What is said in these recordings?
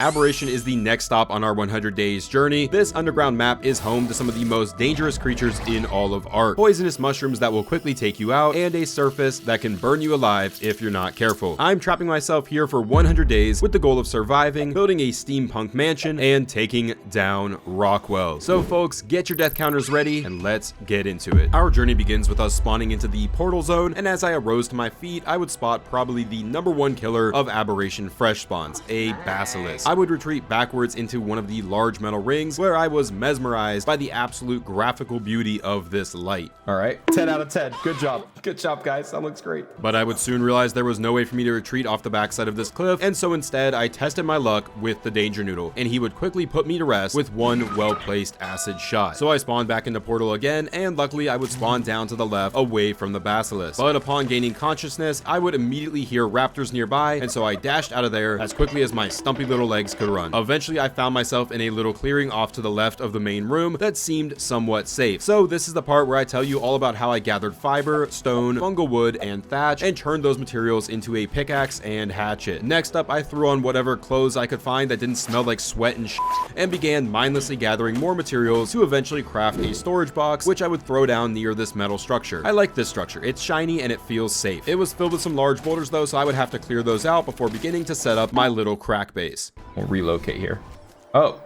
Aberration is the next stop on our 100 days journey. This underground map is home to some of the most dangerous creatures in all of Ark. Poisonous mushrooms that will quickly take you out, and a surface that can burn you alive if you're not careful. I'm trapping myself here for 100 days with the goal of surviving, building a steampunk mansion, and taking down Rockwell. So folks, get your death counters ready and let's get into it. Our journey begins with us spawning into the portal zone, and as I arose to my feet, I would spot probably the #1 killer of Aberration fresh spawns, a basilisk. I would retreat backwards into one of the large metal rings where I was mesmerized by the absolute graphical beauty of this light. All right, 10 out of 10. Good job. Good job, guys. That looks great. But I would soon realize there was no way for me to retreat off the backside of this cliff, and so instead I tested my luck with the danger noodle, and he would quickly put me to rest with one well-placed acid shot. So I spawned back into portal again, and luckily I would spawn down to the left away from the basilisk. But upon gaining consciousness, I would immediately hear raptors nearby, and so I dashed out of there as quickly as my stumpy little legs could run. Eventually I found myself in a little clearing off to the left of the main room that seemed somewhat safe. So this is the part where I tell you all about how I gathered fiber, stone, fungal wood, and thatch, and turned those materials into a pickaxe and hatchet. Next up, I threw on whatever clothes I could find that didn't smell like sweat and shit, and began mindlessly gathering more materials to eventually craft a storage box, which I would throw down near this metal structure. I like this structure. It's shiny and it feels safe. It was filled with some large boulders though, so I would have to clear those out before beginning to set up my little crack base. We'll relocate here. Oh.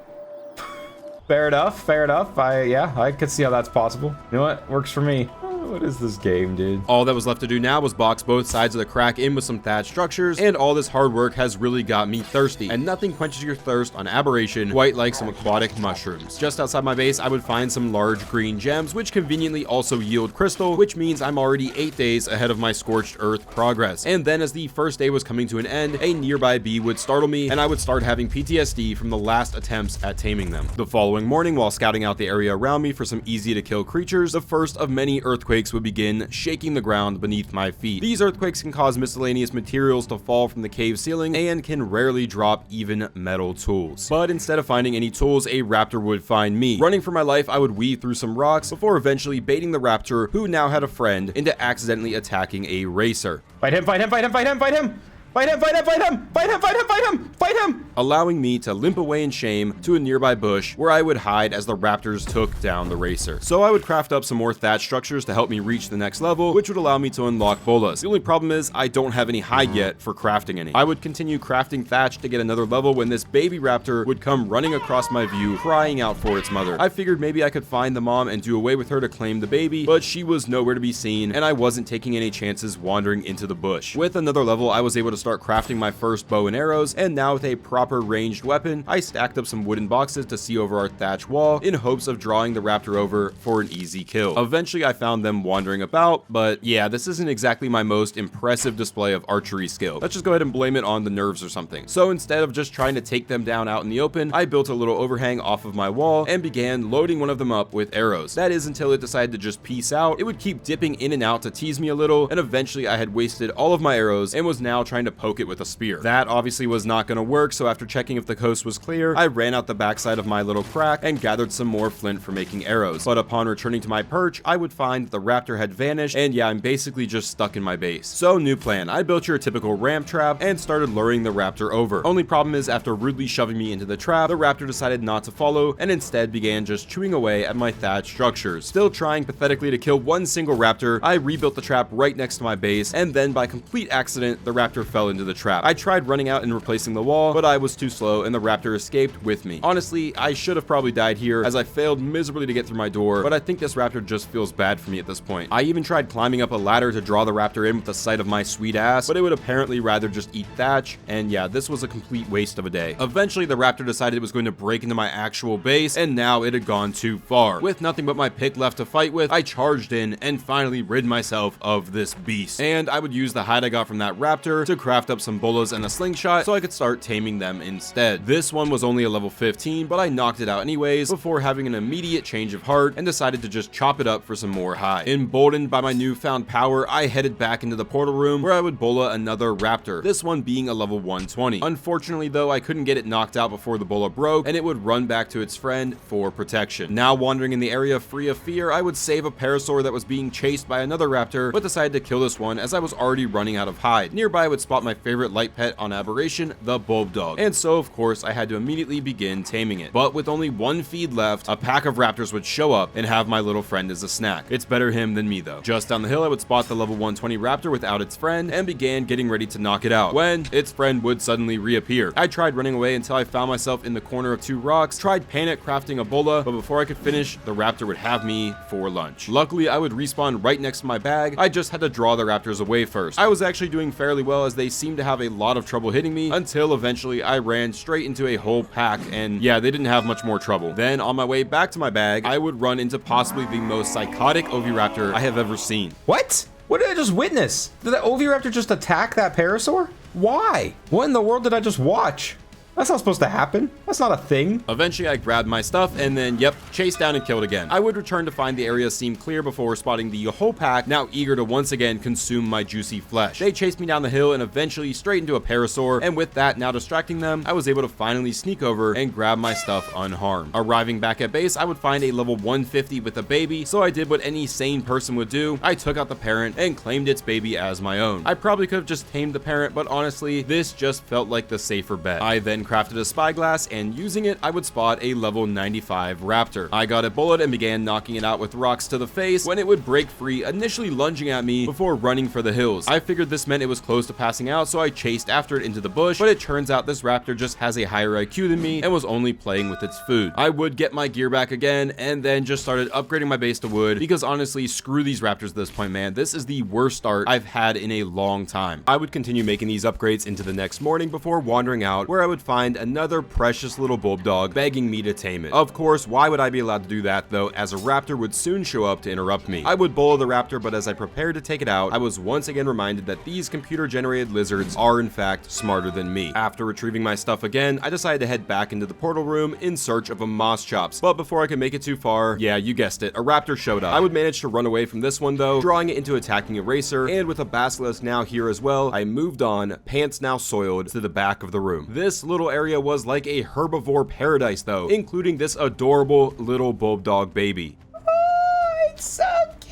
Fair enough. Fair enough. I could see how that's possible. You know what? Works for me. What is this game, dude? All that was left to do now was box both sides of the crack in with some thatch structures, and all this hard work has really got me thirsty, and nothing quenches your thirst on Aberration quite like some aquatic mushrooms. Just outside my base, I would find some large green gems, which conveniently also yield crystal, which means I'm already 8 days ahead of my scorched earth progress. And then as the first day was coming to an end, a nearby bee would startle me, and I would start having PTSD from the last attempts at taming them. The following morning, while scouting out the area around me for some easy to kill creatures, the first of many earthquakes would begin shaking the ground beneath my feet. These earthquakes can cause miscellaneous materials to fall from the cave ceiling and can rarely drop even metal tools. But instead of finding any tools, a raptor would find me. Running for my life, I would weave through some rocks before eventually baiting the raptor, who now had a friend, into accidentally attacking a racer. Fight him, fight him, fight him, fight him, fight him! Fight him, fight him, fight him! Fight him, fight him, fight him! Fight him! Allowing me to limp away in shame to a nearby bush where I would hide as the raptors took down the racer. So I would craft up some more thatch structures to help me reach the next level, which would allow me to unlock bolas. The only problem is I don't have any hide yet for crafting any. I would continue crafting thatch to get another level when this baby raptor would come running across my view, crying out for its mother. I figured maybe I could find the mom and do away with her to claim the baby, but she was nowhere to be seen, and I wasn't taking any chances wandering into the bush. With another level, I was able to start crafting my first bow and arrows, and now with a proper ranged weapon, I stacked up some wooden boxes to see over our thatch wall in hopes of drawing the raptor over for an easy kill. Eventually I found them wandering about, but yeah, this isn't exactly my most impressive display of archery skill. Let's just go ahead and blame it on the nerves or something. So instead of just trying to take them down out in the open, I built a little overhang off of my wall and began loading one of them up with arrows. That is until it decided to just peace out. It would keep dipping in and out to tease me a little, and eventually I had wasted all of my arrows and was now trying to poke it with a spear. That obviously was not going to work, so after checking if the coast was clear, I ran out the backside of my little crack and gathered some more flint for making arrows. But upon returning to my perch, I would find the raptor had vanished, and yeah, I'm basically just stuck in my base. So new plan, I built your typical ramp trap and started luring the raptor over. Only problem is after rudely shoving me into the trap, the raptor decided not to follow and instead began just chewing away at my thatch structures. Still trying pathetically to kill one single raptor, I rebuilt the trap right next to my base, and then by complete accident, the raptor fell into the trap. I tried running out and replacing the wall, but I was too slow and the raptor escaped with me. Honestly, I should have probably died here as I failed miserably to get through my door, but I think this raptor just feels bad for me at this point. I even tried climbing up a ladder to draw the raptor in with the sight of my sweet ass, but it would apparently rather just eat thatch, and yeah, this was a complete waste of a day. Eventually, the raptor decided it was going to break into my actual base, and now it had gone too far. With nothing but my pick left to fight with, I charged in and finally rid myself of this beast. And I would use the hide I got from that raptor to craft up some bolas and a slingshot so I could start taming them instead. This one was only a level 15, but I knocked it out anyways before having an immediate change of heart and decided to just chop it up for some more hide. Emboldened by my newfound power, I headed back into the portal room where I would bola another raptor, this one being a level 120. Unfortunately though, I couldn't get it knocked out before the bola broke, and it would run back to its friend for protection. Now wandering in the area free of fear, I would save a parasaur that was being chased by another raptor, but decided to kill this one as I was already running out of hide. Nearby would spawn spot my favorite light pet on Aberration, the Bulldog. And so of course I had to immediately begin taming it. But with only one feed left, a pack of raptors would show up and have my little friend as a snack. It's better him than me though. Just down the hill I would spot the level 120 raptor without its friend and began getting ready to knock it out, when its friend would suddenly reappear. I tried running away until I found myself in the corner of two rocks, tried panic crafting a bola, but before I could finish, the raptor would have me for lunch. Luckily I would respawn right next to my bag. I just had to draw the raptors away first. I was actually doing fairly well as they seemed to have a lot of trouble hitting me until eventually I ran straight into a whole pack, and yeah, they didn't have much more trouble. Then on my way back to my bag, I would run into possibly the most psychotic oviraptor I have ever seen. What? What did I just witness? Did the oviraptor just attack that parasaur? Why? What in the world did I just watch? That's not supposed to happen. That's not a thing. Eventually, I grabbed my stuff and then, yep, chased down and killed again. I would return to find the area seemed clear before spotting the whole pack, now eager to once again consume my juicy flesh. They chased me down the hill and eventually straight into a parasaur, and with that now distracting them, I was able to finally sneak over and grab my stuff unharmed. Arriving back at base, I would find a level 150 with a baby, so I did what any sane person would do. I took out the parent and claimed its baby as my own. I probably could have just tamed the parent, but honestly, this just felt like the safer bet. I then crafted a spyglass, and using it, I would spot a level 95 raptor. I got a bullet and began knocking it out with rocks to the face when it would break free, initially lunging at me before running for the hills. I figured this meant it was close to passing out, so I chased after it into the bush, but it turns out this raptor just has a higher IQ than me and was only playing with its food. I would get my gear back again and then just started upgrading my base to wood because honestly, screw these raptors at this point, man. This is the worst start I've had in a long time. I would continue making these upgrades into the next morning before wandering out, where I would find another precious little bulldog begging me to tame it. Of course, why would I be allowed to do that though, as a raptor would soon show up to interrupt me. I would bola the raptor, but as I prepared to take it out, I was once again reminded that these computer-generated lizards are in fact smarter than me. After retrieving my stuff again, I decided to head back into the portal room in search of a moss chops, but before I could make it too far, yeah, you guessed it, a raptor showed up. I would manage to run away from this one though, drawing it into attacking a racer, and with a basilisk now here as well, I moved on, pants now soiled, to the back of the room. This little area was like a herbivore paradise though, including this adorable little bulldog baby. Oh, it's so cute.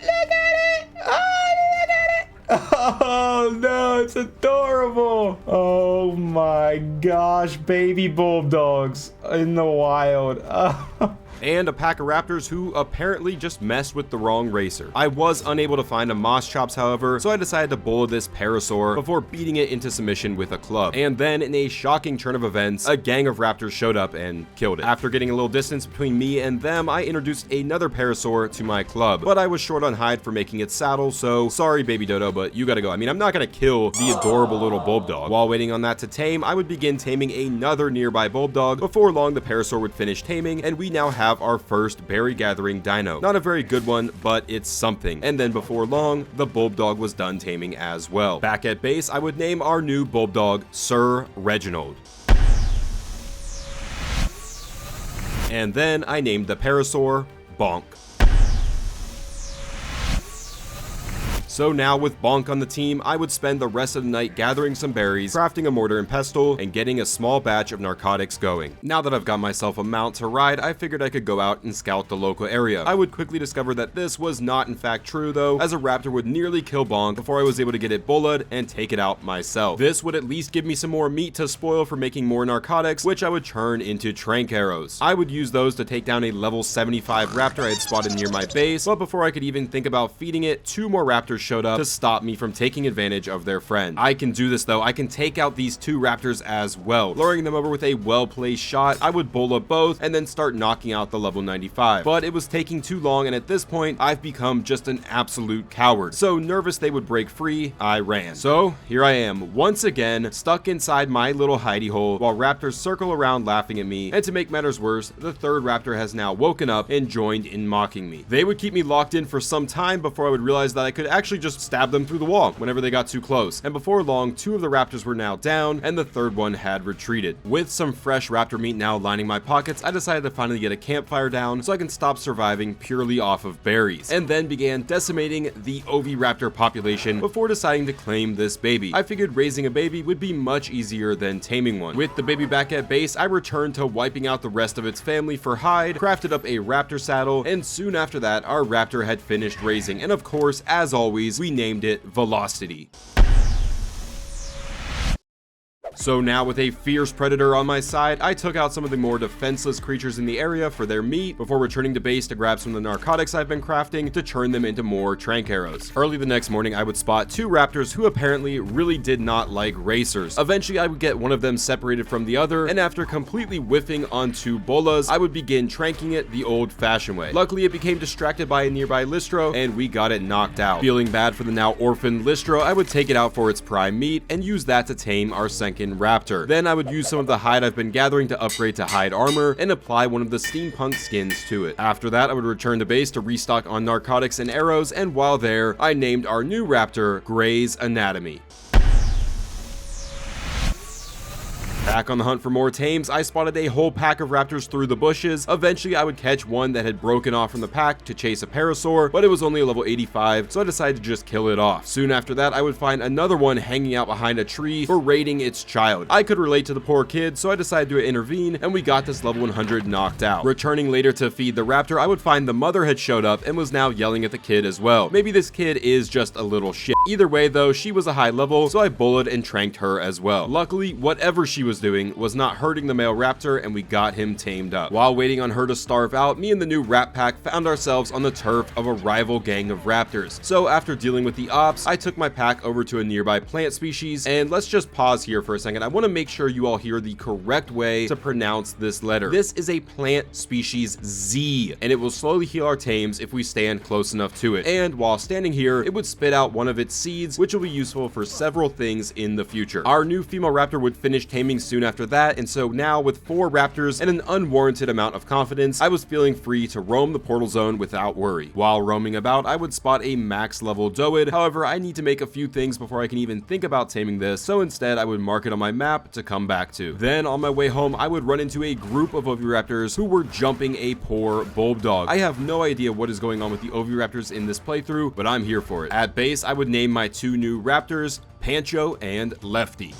Look at it. Oh, look at it. Oh no, it's adorable. Oh my gosh, baby bulldogs in the wild. Oh. And a pack of raptors who apparently just messed with the wrong racer. I was unable to find a moss chops, however, so I decided to bola this parasaur before beating it into submission with a club. And then in a shocking turn of events, a gang of raptors showed up and killed it. After getting a little distance between me and them, I introduced another parasaur to my club, but I was short on hide for making its saddle, so sorry baby dodo, but you gotta go. I mean, I'm not gonna kill the adorable little bulldog. While waiting on that to tame, I would begin taming another nearby bulldog. Before long, the parasaur would finish taming, and we now have our first berry gathering dino. Not a very good one, but it's something. And then before long, the bulldog was done taming as well. Back at base, I would name our new bulldog Sir Reginald. And then I named the parasaur Bonk. So now with Bonk on the team, I would spend the rest of the night gathering some berries, crafting a mortar and pestle, and getting a small batch of narcotics going. Now that I've got myself a mount to ride, I figured I could go out and scout the local area. I would quickly discover that this was not in fact true though, as a raptor would nearly kill Bonk before I was able to get it bulled and take it out myself. This would at least give me some more meat to spoil for making more narcotics, which I would turn into trank arrows. I would use those to take down a level 75 raptor I had spotted near my base, but before I could even think about feeding it, two more raptors showed up to stop me from taking advantage of their friend. I can do this though. I can take out these two raptors as well. Luring them over with a well-placed shot, I would bola both and then start knocking out the level 95. But it was taking too long, and at this point, I've become just an absolute coward. So nervous they would break free, I ran. So here I am, once again, stuck inside my little hidey hole while raptors circle around laughing at me. And to make matters worse, the third raptor has now woken up and joined in mocking me. They would keep me locked in for some time before I would realize that I could actually just stab them through the wall whenever they got too close. And before long, two of the raptors were now down and the third one had retreated. With some fresh raptor meat now lining my pockets, I decided to finally get a campfire down so I can stop surviving purely off of berries, and then began decimating the oviraptor population before deciding to claim this baby. I figured raising a baby would be much easier than taming one. With the baby back at base, I returned to wiping out the rest of its family for hide, crafted up a raptor saddle, and soon after that, our raptor had finished raising, and of course, as always, we named it Velocity. So now with a fierce predator on my side, I took out some of the more defenseless creatures in the area for their meat before returning to base to grab some of the narcotics I've been crafting to turn them into more trank arrows. Early the next morning, I would spot two raptors who apparently really did not like racers. Eventually, I would get one of them separated from the other, and after completely whiffing on two bolas, I would begin tranking it the old-fashioned way. Luckily, it became distracted by a nearby Listro, and we got it knocked out. Feeling bad for the now orphaned Listro, I would take it out for its prime meat and use that to tame our second raptor. Then I would use some of the hide I've been gathering to upgrade to hide armor and apply one of the steampunk skins to it. After that, I would return to base to restock on narcotics and arrows, and while there, I named our new raptor Grey's Anatomy. Back on the hunt for more tames, I spotted a whole pack of raptors through the bushes. Eventually, I would catch one that had broken off from the pack to chase a parasaur, but it was only a level 85, so I decided to just kill it off. Soon after that, I would find another one hanging out behind a tree for raiding its child. I could relate to the poor kid, so I decided to intervene, and we got this level 100 knocked out. Returning later to feed the raptor, I would find the mother had showed up and was now yelling at the kid as well. Maybe this kid is just a little shit. Either way though, she was a high level, so I bullied and tranked her as well. Luckily, whatever she was doing was not hurting the male raptor, and we got him tamed up. While waiting on her to starve out, me and the new rat pack found ourselves on the turf of a rival gang of raptors. So after dealing with the ops, I took my pack over to a nearby plant species, and let's just pause here for a second. I want to make sure you all hear the correct way to pronounce this letter. This is a plant species Z, and it will slowly heal our tames if we stand close enough to it. And while standing here, it would spit out one of its seeds, which will be useful for several things in the future. Our new female raptor would finish taming soon after that, and so now with 4 raptors and an unwarranted amount of confidence, I was feeling free to roam the portal zone without worry. While roaming about, I would spot a max level Doid. However, I need to make a few things before I can even think about taming this, so instead I would mark it on my map to come back to. Then on my way home, I would run into a group of oviraptors who were jumping a poor bulldog. I have no idea what is going on with the oviraptors in this playthrough, but I'm here for it. At base, I would name my 2 new raptors Pancho and Lefty.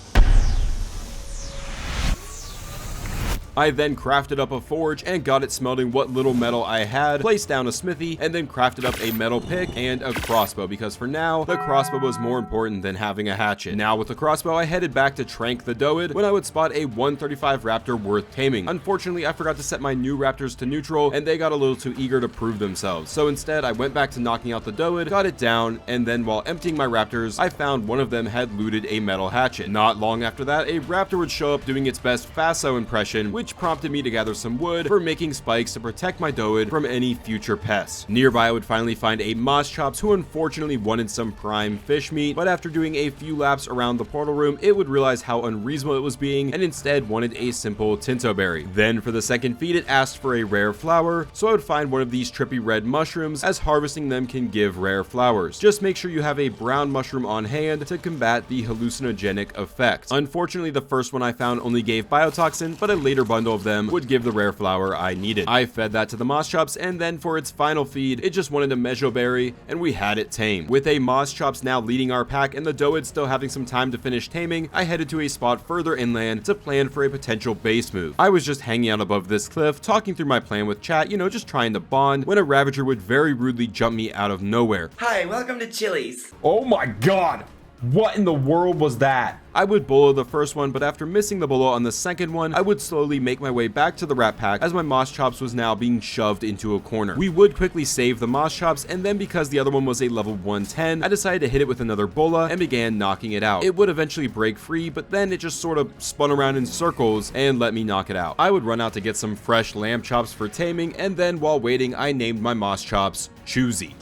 I then crafted up a forge and got it smelting what little metal I had, placed down a smithy, and then crafted up a metal pick and a crossbow, because for now, the crossbow was more important than having a hatchet. Now with the crossbow, I headed back to trank the Doid when I would spot a 135 raptor worth taming. Unfortunately, I forgot to set my new raptors to neutral, and they got a little too eager to prove themselves. So instead, I went back to knocking out the Doid, got it down, and then while emptying my raptors, I found one of them had looted a metal hatchet. Not long after that, a raptor would show up doing its best Faso impression, which prompted me to gather some wood for making spikes to protect my Doid from any future pests. Nearby, I would finally find a Moschops who unfortunately wanted some prime fish meat, but after doing a few laps around the portal room, it would realize how unreasonable it was being and instead wanted a simple Tinto berry. Then for the second feed, it asked for a rare flower, so I would find one of these trippy red mushrooms, as harvesting them can give rare flowers. Just make sure you have a brown mushroom on hand to combat the hallucinogenic effect. Unfortunately, the first one I found only gave biotoxin, but a later bundle of them would give the rare flower I needed. I fed that to the Moschops, and then for its final feed, it just wanted a Mejo berry, and we had it tamed. With a Moschops now leading our pack and the Doid still having some time to finish taming, I headed to a spot further inland to plan for a potential base move. I was just hanging out above this cliff, talking through my plan with chat, you know, just trying to bond, when a Ravager would very rudely jump me out of nowhere. Hi, welcome to Chili's. Oh my god! What in the world was that? I would bolo the first one, but after missing the bolo on the second one, I would slowly make my way back to the rat pack as my Moschops was now being shoved into a corner. We would quickly save the Moschops, and then because the other one was a level 110, I decided to hit it with another bola and began knocking it out. It would eventually break free, but then it just sort of spun around in circles and let me knock it out. I would run out to get some fresh lamb chops for taming, and then while waiting, I named my Moschops Choosy.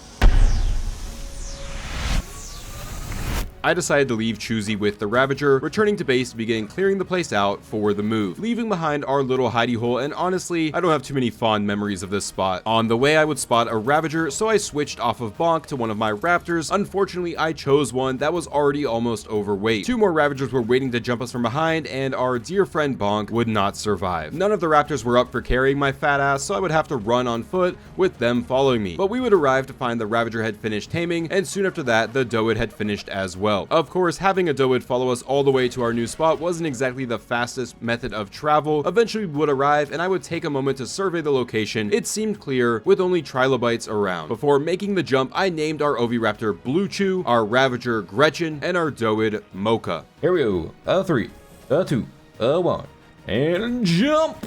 I decided to leave Choosy with the Ravager, returning to base to begin clearing the place out for the move, leaving behind our little hidey hole, and honestly, I don't have too many fond memories of this spot. On the way, I would spot a Ravager, so I switched off of Bonk to one of my Raptors. Unfortunately, I chose one that was already almost overweight. 2 more Ravagers were waiting to jump us from behind, and our dear friend Bonk would not survive. None of the Raptors were up for carrying my fat ass, so I would have to run on foot with them following me. But we would arrive to find the Ravager had finished taming, and soon after that, the Doid had finished as well. Of course, having a Doid follow us all the way to our new spot wasn't exactly the fastest method of travel. Eventually we would arrive, and I would take a moment to survey the location. It seemed clear, with only trilobites around. Before making the jump, I named our Oviraptor Blue Chew, our Ravager Gretchen, and our Doid Mocha. Here we go. 3, a 2, a 1, and jump!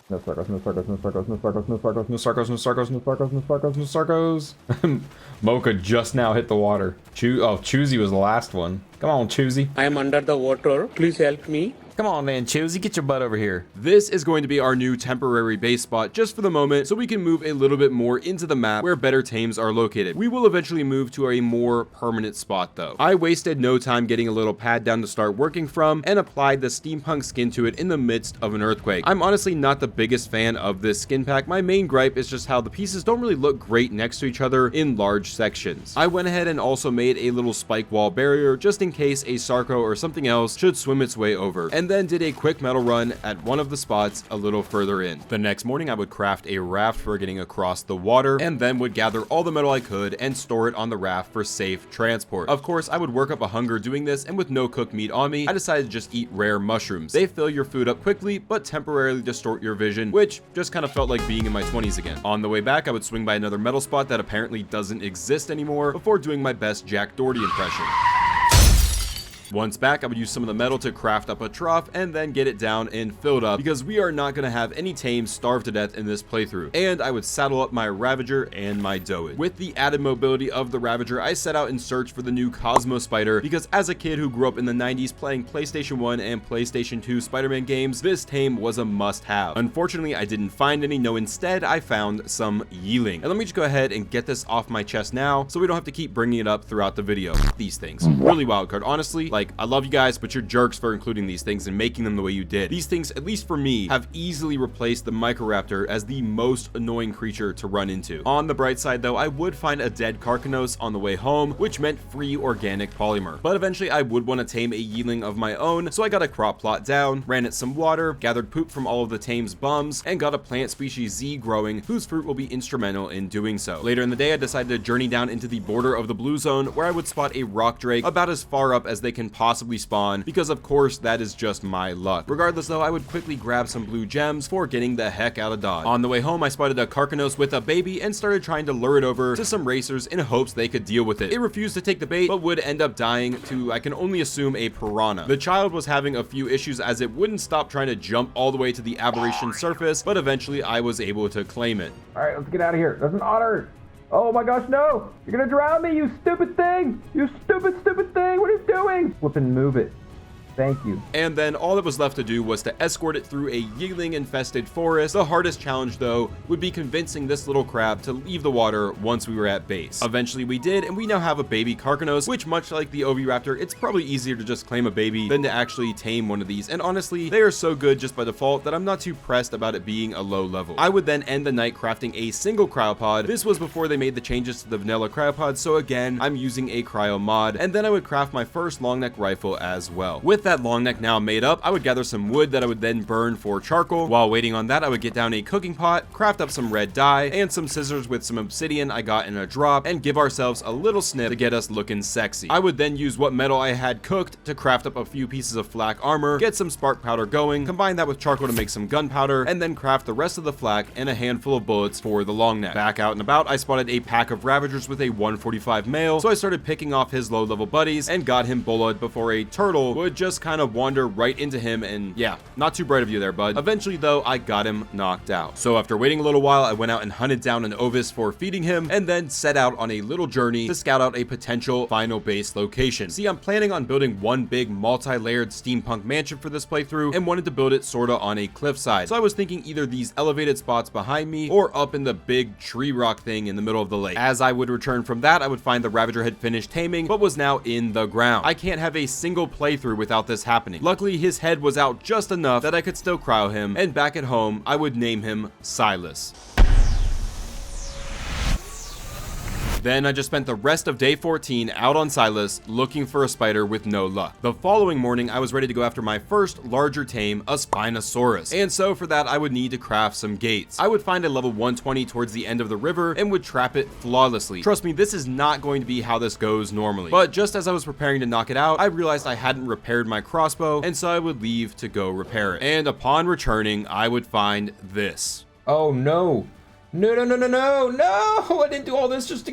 No circles, no circles, no circles, no circles, no circles, no circles, no circles, no circles, no circles, no circles. Mocha just now hit the water. Choosy was the last one. Come on, Choosy. I am under the water. Please help me. Come on, man, Choosy, get your butt over here. This is going to be our new temporary base spot just for the moment, so we can move a little bit more into the map where better tames are located. We will eventually move to a more permanent spot though. I wasted no time getting a little pad down to start working from and applied the steampunk skin to it in the midst of an earthquake. I'm honestly not the biggest fan of this skin pack. My main gripe is just how the pieces don't really look great next to each other in large sections. I went ahead and also made a little spike wall barrier just in case a Sarco or something else should swim its way over, and then did a quick metal run at one of the spots a little further in. The next morning I would craft a raft for getting across the water, and then would gather all the metal I could and store it on the raft for safe transport. Of course, I would work up a hunger doing this, and with no cooked meat on me, I decided to just eat rare mushrooms. They fill your food up quickly, but temporarily distort your vision, which just kind of felt like being in my 20s again. On the way back, I would swing by another metal spot that apparently doesn't exist anymore before doing my best Jack Doherty impression. Once back, I would use some of the metal to craft up a trough and then get it down and filled up, because we are not going to have any tames starve to death in this playthrough. And I would saddle up my Ravager and my Doed. With the added mobility of the Ravager, I set out in search for the new Cosmo Spider, because as a kid who grew up in the 90s playing PlayStation 1 and PlayStation 2 Spider-Man games, this tame was a must-have. Unfortunately, I didn't find any. No, instead, I found some Yeeling. And let me just go ahead and get this off my chest now, so we don't have to keep bringing it up throughout the video. These things. Really wild card. Honestly, I love you guys, but you're jerks for including these things and making them the way you did. These things, at least for me, have easily replaced the Microraptor as the most annoying creature to run into. On the bright side though, I would find a dead Carcanos on the way home, which meant free organic polymer. But eventually I would want to tame a Yeeling of my own, so I got a crop plot down, ran it some water, gathered poop from all of the tame's bums, and got a plant species Z growing, whose fruit will be instrumental in doing so. Later in the day, I decided to journey down into the border of the blue zone, where I would spot a rock drake about as far up as they can possibly spawn, because of course that is just my luck. Regardless though, I would quickly grab some blue gems for getting the heck out of Dodge. On the way home, I spotted a Carcanos with a baby and started trying to lure it over to some racers in hopes they could deal with it. It refused to take the bait, but would end up dying to, I can only assume, a piranha. The child was having a few issues as it wouldn't stop trying to jump all the way to the aberration surface, but eventually I was able to claim it. Alright, let's get out of here. There's an otter! Oh my gosh, no! You're gonna drown me, you stupid thing! You stupid, stupid thing! What are you doing? Flip and move it. Thank you. And then all that was left to do was to escort it through a Yeeling infested forest. The hardest challenge though would be convincing this little crab to leave the water once we were at base. Eventually we did, and we now have a baby Carcanos, which much like the Oviraptor, it's probably easier to just claim a baby than to actually tame one of these. And honestly, they are so good just by default that I'm not too pressed about it being a low level. I would then end the night crafting a single cryopod. This was before they made the changes to the vanilla cryopod, so again, I'm using a cryo mod, and then I would craft my first long neck rifle as well. With that long neck now made up, I would gather some wood that I would then burn for charcoal. While waiting on that, I would get down a cooking pot, craft up some red dye, and some scissors with some obsidian I got in a drop, and give ourselves a little snip to get us looking sexy. I would then use what metal I had cooked to craft up a few pieces of flak armor, get some spark powder going, combine that with charcoal to make some gunpowder, and then craft the rest of the flak and a handful of bullets for the long neck. Back out and about, I spotted a pack of Ravagers with a 145 male, so I started picking off his low level buddies and got him bullied before a turtle would just kind of wander right into him, and yeah, not too bright of you there, bud. Eventually though, I got him knocked out. So after waiting a little while, I went out and hunted down an Ovis for feeding him, and then set out on a little journey to scout out a potential final base location. See, I'm planning on building one big multi-layered steampunk mansion for this playthrough, and wanted to build it sorta on a cliffside. So I was thinking either these elevated spots behind me, or up in the big tree rock thing in the middle of the lake. As I would return from that, I would find the Ravager had finished taming, but was now in the ground. I can't have a single playthrough without this happening. Luckily, his head was out just enough that I could still cryo him, and back at home, I would name him Silas. Then I just spent the rest of day 14 out on Silas looking for a spider with no luck. The following morning, I was ready to go after my first larger tame, a Spinosaurus. And so for that, I would need to craft some gates. I would find a level 120 towards the end of the river and would trap it flawlessly. Trust me, this is not going to be how this goes normally. But just as I was preparing to knock it out, I realized I hadn't repaired my crossbow, and so I would leave to go repair it. And upon returning, I would find this. Oh no. No, no, no, no, no, no! I didn't do all this just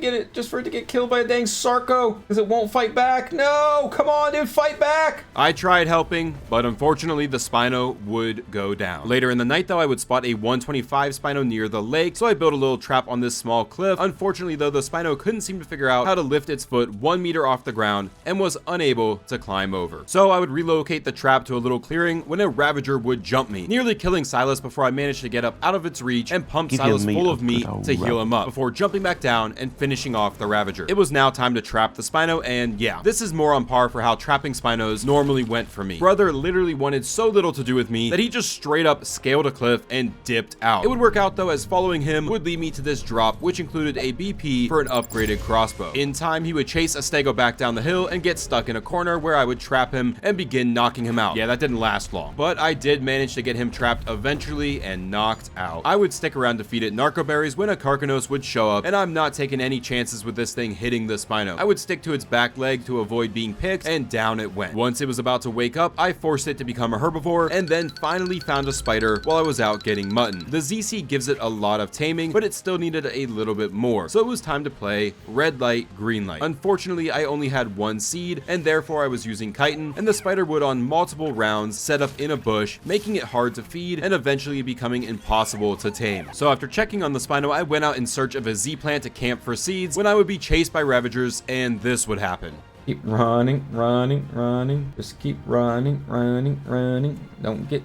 for it to get killed by a dang Sarco, because it won't fight back. No, come on, dude, fight back! I tried helping, but unfortunately the Spino would go down. Later in the night though, I would spot a 125 Spino near the lake, so I built a little trap on this small cliff. Unfortunately though, the Spino couldn't seem to figure out how to lift its foot 1 meter off the ground and was unable to climb over. So I would relocate the trap to a little clearing when a Ravager would jump me, nearly killing Silas before I managed to get up out of its reach and pump Silas full of meat to heal him up before jumping back down and finishing off the Ravager. It was now time to trap the Spino, and yeah, this is more on par for how trapping Spinos normally went for me. Brother literally wanted so little to do with me that he just straight up scaled a cliff and dipped out. It would work out though, as following him would lead me to this drop, which included a BP for an upgraded crossbow. In time, he would chase a Stego back down the hill and get stuck in a corner where I would trap him and begin knocking him out. Yeah, that didn't last long, but I did manage to get him trapped eventually and knocked out. I would stick around to feed it narco berries when a Carcanos would show up, and I'm not taking any chances with this thing hitting the Spino. I would stick to its back leg to avoid being picked, and down it went. Once it was about to wake up, I forced it to become a herbivore, and then finally found a spider while I was out getting mutton. The ZC gives it a lot of taming, but it still needed a little bit more, so it was time to play red light, green light. Unfortunately, I only had one seed, and therefore I was using chitin, and the spider would on multiple rounds set up in a bush, making it hard to feed and eventually becoming impossible to tame. So after checking on the Spino, I went out in search of a Z plant to camp for seeds when I would be chased by Ravagers, and this would happen. Keep running, running, running. Just keep running, running, running. Don't get...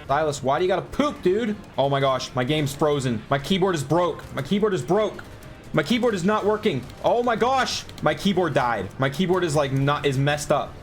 Silas, why do you gotta poop, dude? Oh my gosh, my game's frozen. My keyboard is broke. My keyboard is broke. My keyboard is not working. Oh my gosh, my keyboard died. My keyboard is like is messed up.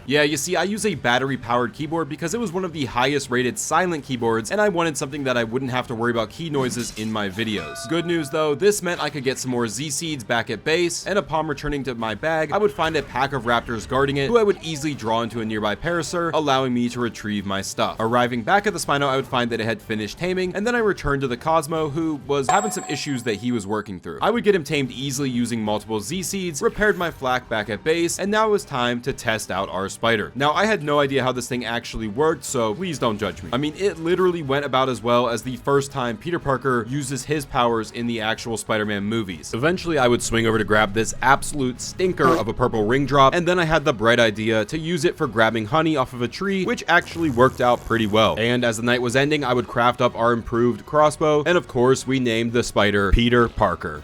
Yeah, you see, I use a battery-powered keyboard because it was one of the highest-rated silent keyboards, and I wanted something that I wouldn't have to worry about key noises in my videos. Good news though, this meant I could get some more Z-seeds back at base, and upon returning to my bag, I would find a pack of raptors guarding it, who I would easily draw into a nearby Parasaur, allowing me to retrieve my stuff. Arriving back at the Spino, I would find that it had finished taming, and then I returned to the Cosmo, who was having some issues that he was working through. I would get him tamed easily using multiple Z-seeds, repaired my flak back at base, and now it was time to test out our spider. Now, I had no idea how this thing actually worked, so please don't judge me. I mean, it literally went about as well as the first time Peter Parker uses his powers in the actual Spider-Man movies. Eventually, I would swing over to grab this absolute stinker of a purple ring drop, and then I had the bright idea to use it for grabbing honey off of a tree, which actually worked out pretty well. And as the night was ending, I would craft up our improved crossbow, and of course, we named the spider Peter Parker.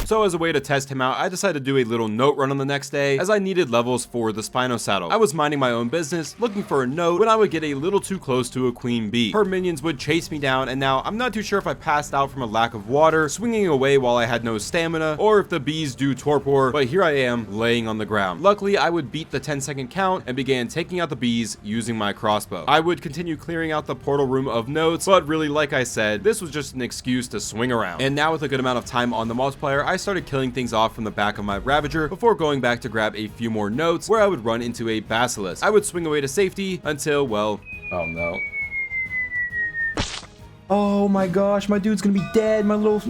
So as a way to test him out, I decided to do a little note run on the next day, as I needed levels for the Spino saddle. I was minding my own business, looking for a note, when I would get a little too close to a queen bee. Her minions would chase me down, and now I'm not too sure if I passed out from a lack of water, swinging away while I had no stamina, or if the bees do torpor, but here I am, laying on the ground. Luckily, I would beat the 10-second count and began taking out the bees using my crossbow. I would continue clearing out the portal room of notes, but really, like I said, this was just an excuse to swing around. And now with a good amount of time on the multiplier, I started killing things off from the back of my Ravager before going back to grab a few more notes where I would run into a Basilisk. I would swing away to safety until, well, oh no. Oh my gosh, my dude's gonna be dead. My little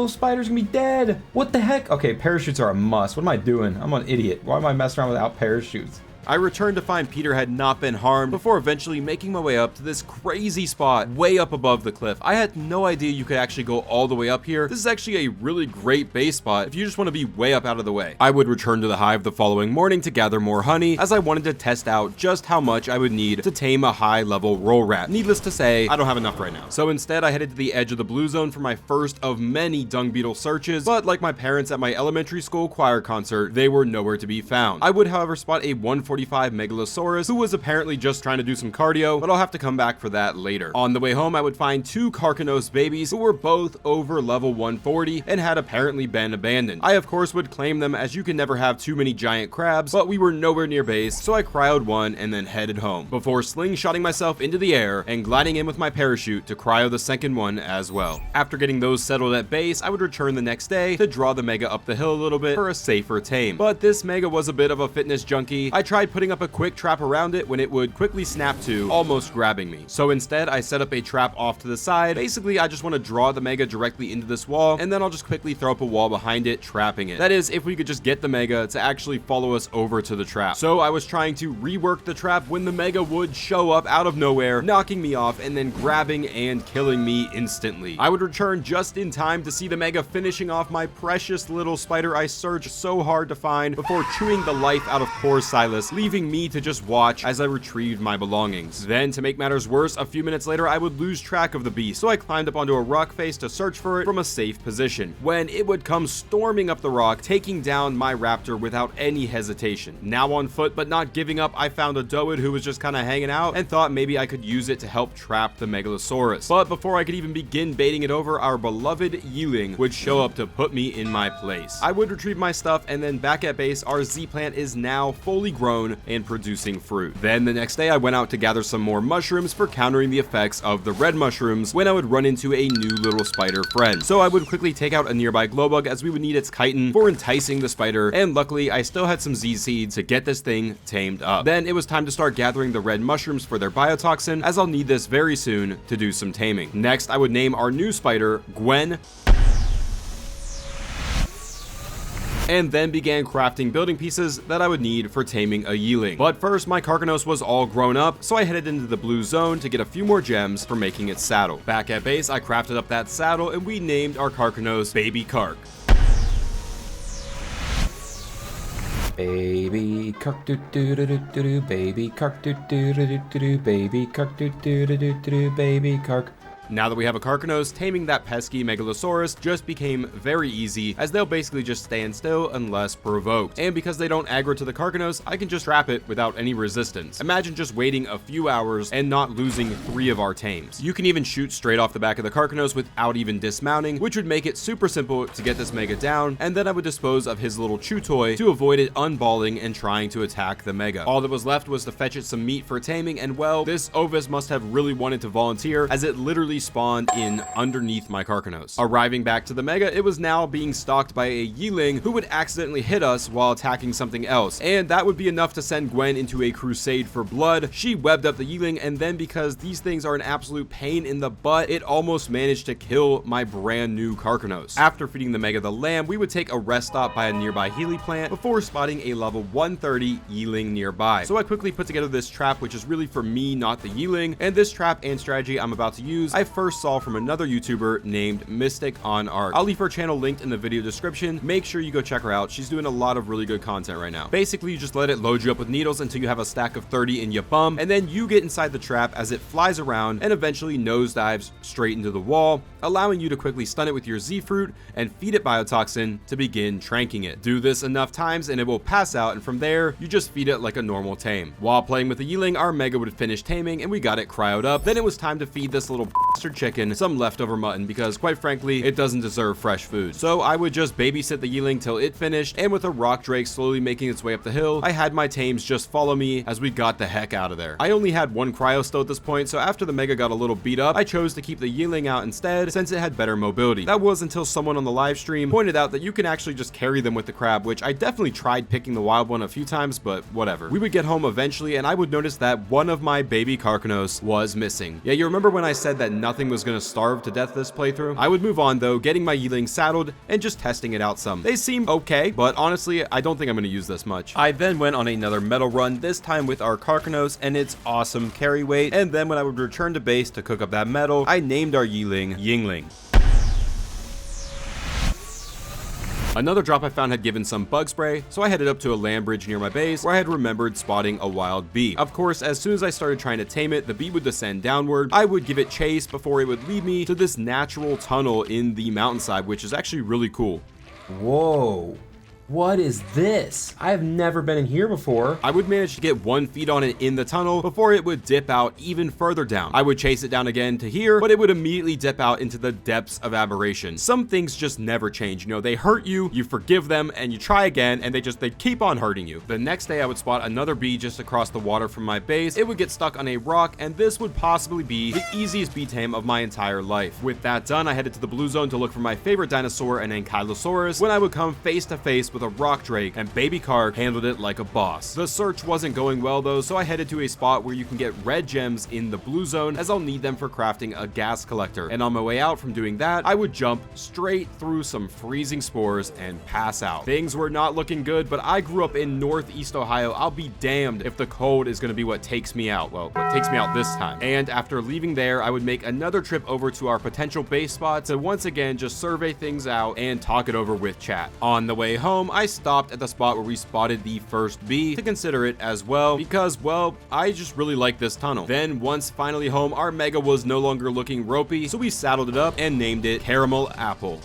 spider's gonna be dead. What the heck? Okay, parachutes are a must. What am I doing? I'm an idiot. Why am I messing around without parachutes? I returned to find Peter had not been harmed before eventually making my way up to this crazy spot way up above the cliff. I had no idea you could actually go all the way up here. This is actually a really great base spot if you just want to be way up out of the way. I would return to the hive the following morning to gather more honey, as I wanted to test out just how much I would need to tame a high level roll rat. Needless to say, I don't have enough right now. So instead I headed to the edge of the blue zone for my first of many dung beetle searches, but like my parents at my elementary school choir concert, they were nowhere to be found. I would however spot a 145 Megalosaurus, who was apparently just trying to do some cardio, but I'll have to come back for that later. On the way home, I would find two Carcanos babies who were both over level 140 and had apparently been abandoned. I of course would claim them, as you can never have too many giant crabs, but we were nowhere near base, so I cryoed one and then headed home, before slingshotting myself into the air and gliding in with my parachute to cryo the second one as well. After getting those settled at base, I would return the next day to draw the Mega up the hill a little bit for a safer tame. But this Mega was a bit of a fitness junkie. I tried tried putting up a quick trap around it when it would quickly snap to, almost grabbing me. So instead, I set up a trap off to the side. Basically, I just want to draw the Mega directly into this wall, and then I'll just quickly throw up a wall behind it, trapping it. That is, if we could just get the Mega to actually follow us over to the trap. So I was trying to rework the trap when the Mega would show up out of nowhere, knocking me off and then grabbing and killing me instantly. I would return just in time to see the Mega finishing off my precious little spider I searched so hard to find before chewing the life out of poor Silas, leaving me to just watch as I retrieved my belongings. Then, to make matters worse, a few minutes later I would lose track of the beast, so I climbed up onto a rock face to search for it from a safe position, when it would come storming up the rock, taking down my raptor without any hesitation. Now on foot but not giving up, I found a Doid who was just kind of hanging out and thought maybe I could use it to help trap the Megalosaurus. But before I could even begin baiting it over, our beloved Yeeling would show up to put me in my place. I would retrieve my stuff, and then back at base, our Z plant is now fully grown and producing fruit. Then the next day I went out to gather some more mushrooms for countering the effects of the red mushrooms when I would run into a new little spider friend. So I would quickly take out a nearby glowbug as we would need its chitin for enticing the spider, and luckily I still had some Z seeds to get this thing tamed up. Then it was time to start gathering the red mushrooms for their biotoxin, as I'll need this very soon to do some taming. Next, I would name our new spider Gwen, and then began crafting building pieces that I would need for taming a Yeeling. But first, my Carcanos was all grown up, so I headed into the blue zone to get a few more gems for making its saddle. Back at base, I crafted up that saddle, and we named our Carcanos Baby Cark. Baby Cark do do do do do do, baby Cark do do do do do do, baby Cark do do do do do, baby Cark. Now that we have a Carcanos, taming that pesky Megalosaurus just became very easy, as they'll basically just stand still unless provoked. And because they don't aggro to the Carcanos, I can just trap it without any resistance. Imagine just waiting a few hours and not losing 3 of our tames. You can even shoot straight off the back of the Carcanos without even dismounting, which would make it super simple to get this Mega down, and then I would dispose of his little chew toy to avoid it unballing and trying to attack the Mega. All that was left was to fetch it some meat for taming, and well, this Ovis must have really wanted to volunteer, as it literally spawned in underneath my Carcanos. Arriving back to the Mega, it was now being stalked by a Yeeling who would accidentally hit us while attacking something else, and that would be enough to send Gwen into a crusade for blood. She webbed up the Yeeling, and then because these things are an absolute pain in the butt, it almost managed to kill my brand new Carcanos. After feeding the Mega the lamb, we would take a rest stop by a nearby Healy plant before spotting a level 130 Yeeling nearby. So I quickly put together this trap, which is really for me, not the Yeeling, and this trap and strategy I'm about to use, I first saw from another YouTuber named Mystic on Ark. I'll leave her channel linked in the video description. Make sure you go check her out. She's doing a lot of really good content right now. Basically, you just let it load you up with needles until you have a stack of 30 in your bum, and then you get inside the trap as it flies around and eventually nosedives straight into the wall, allowing you to quickly stun it with your Z fruit and feed it biotoxin to begin tranking it. Do this enough times and it will pass out, and from there, you just feed it like a normal tame. While playing with the Yeeling, our Mega would finish taming and we got it cryoed up. Then it was time to feed this little bastard chicken some leftover mutton, because quite frankly, it doesn't deserve fresh food. So I would just babysit the Yeeling till it finished, and with a rock drake slowly making its way up the hill, I had my tames just follow me as we got the heck out of there. I only had one cryo still at this point, so after the Mega got a little beat up, I chose to keep the Yeeling out instead, since it had better mobility. That was until someone on the live stream pointed out that you can actually just carry them with the crab, which I definitely tried picking the wild one a few times, but whatever. We would get home eventually, and I would notice that one of my baby Carcanos was missing. Yeah, you remember when I said that nothing was gonna starve to death this playthrough? I would move on though, getting my Yeeling saddled and just testing it out some. They seem okay, but honestly, I don't think I'm gonna use this much. I then went on another metal run, this time with our Carcanos and its awesome carry weight, and then when I would return to base to cook up that metal, I named our Yeeling Yingling. Another drop I found had given some bug spray, so I headed up to a land bridge near my base where I had remembered spotting a wild bee. Of course, as soon as I started trying to tame it, the bee would descend downward. I would give it chase before it would lead me to this natural tunnel in the mountainside, which is actually really cool. Whoa. What is this? I've never been in here before. I would manage to get one feed on it in the tunnel before it would dip out even further down. I would chase it down again to here, but it would immediately dip out into the depths of aberration. Some things just never change. You know, they hurt you, you forgive them, and you try again, and they keep on hurting you. The next day, I would spot another bee just across the water from my base. It would get stuck on a rock, and this would possibly be the easiest bee tame of my entire life. With that done, I headed to the blue zone to look for my favorite dinosaur, an Ankylosaurus, when I would come face to face with with a rock drake, and Baby Kark handled it like a boss. The search wasn't going well though, so I headed to a spot where you can get red gems in the blue zone, as I'll need them for crafting a gas collector. And on my way out from doing that, I would jump straight through some freezing spores and pass out. Things were not looking good, but I grew up in Northeast Ohio. I'll be damned if the cold is going to be what takes me out. Well, what takes me out this time. And after leaving there, I would make another trip over to our potential base spot to once again just survey things out and talk it over with chat. On the way home, I stopped at the spot where we spotted the first bee to consider it as well, because, well, I just really like this tunnel. Then once finally home, our mega was no longer looking ropey, so we saddled it up and named it Caramel Apple.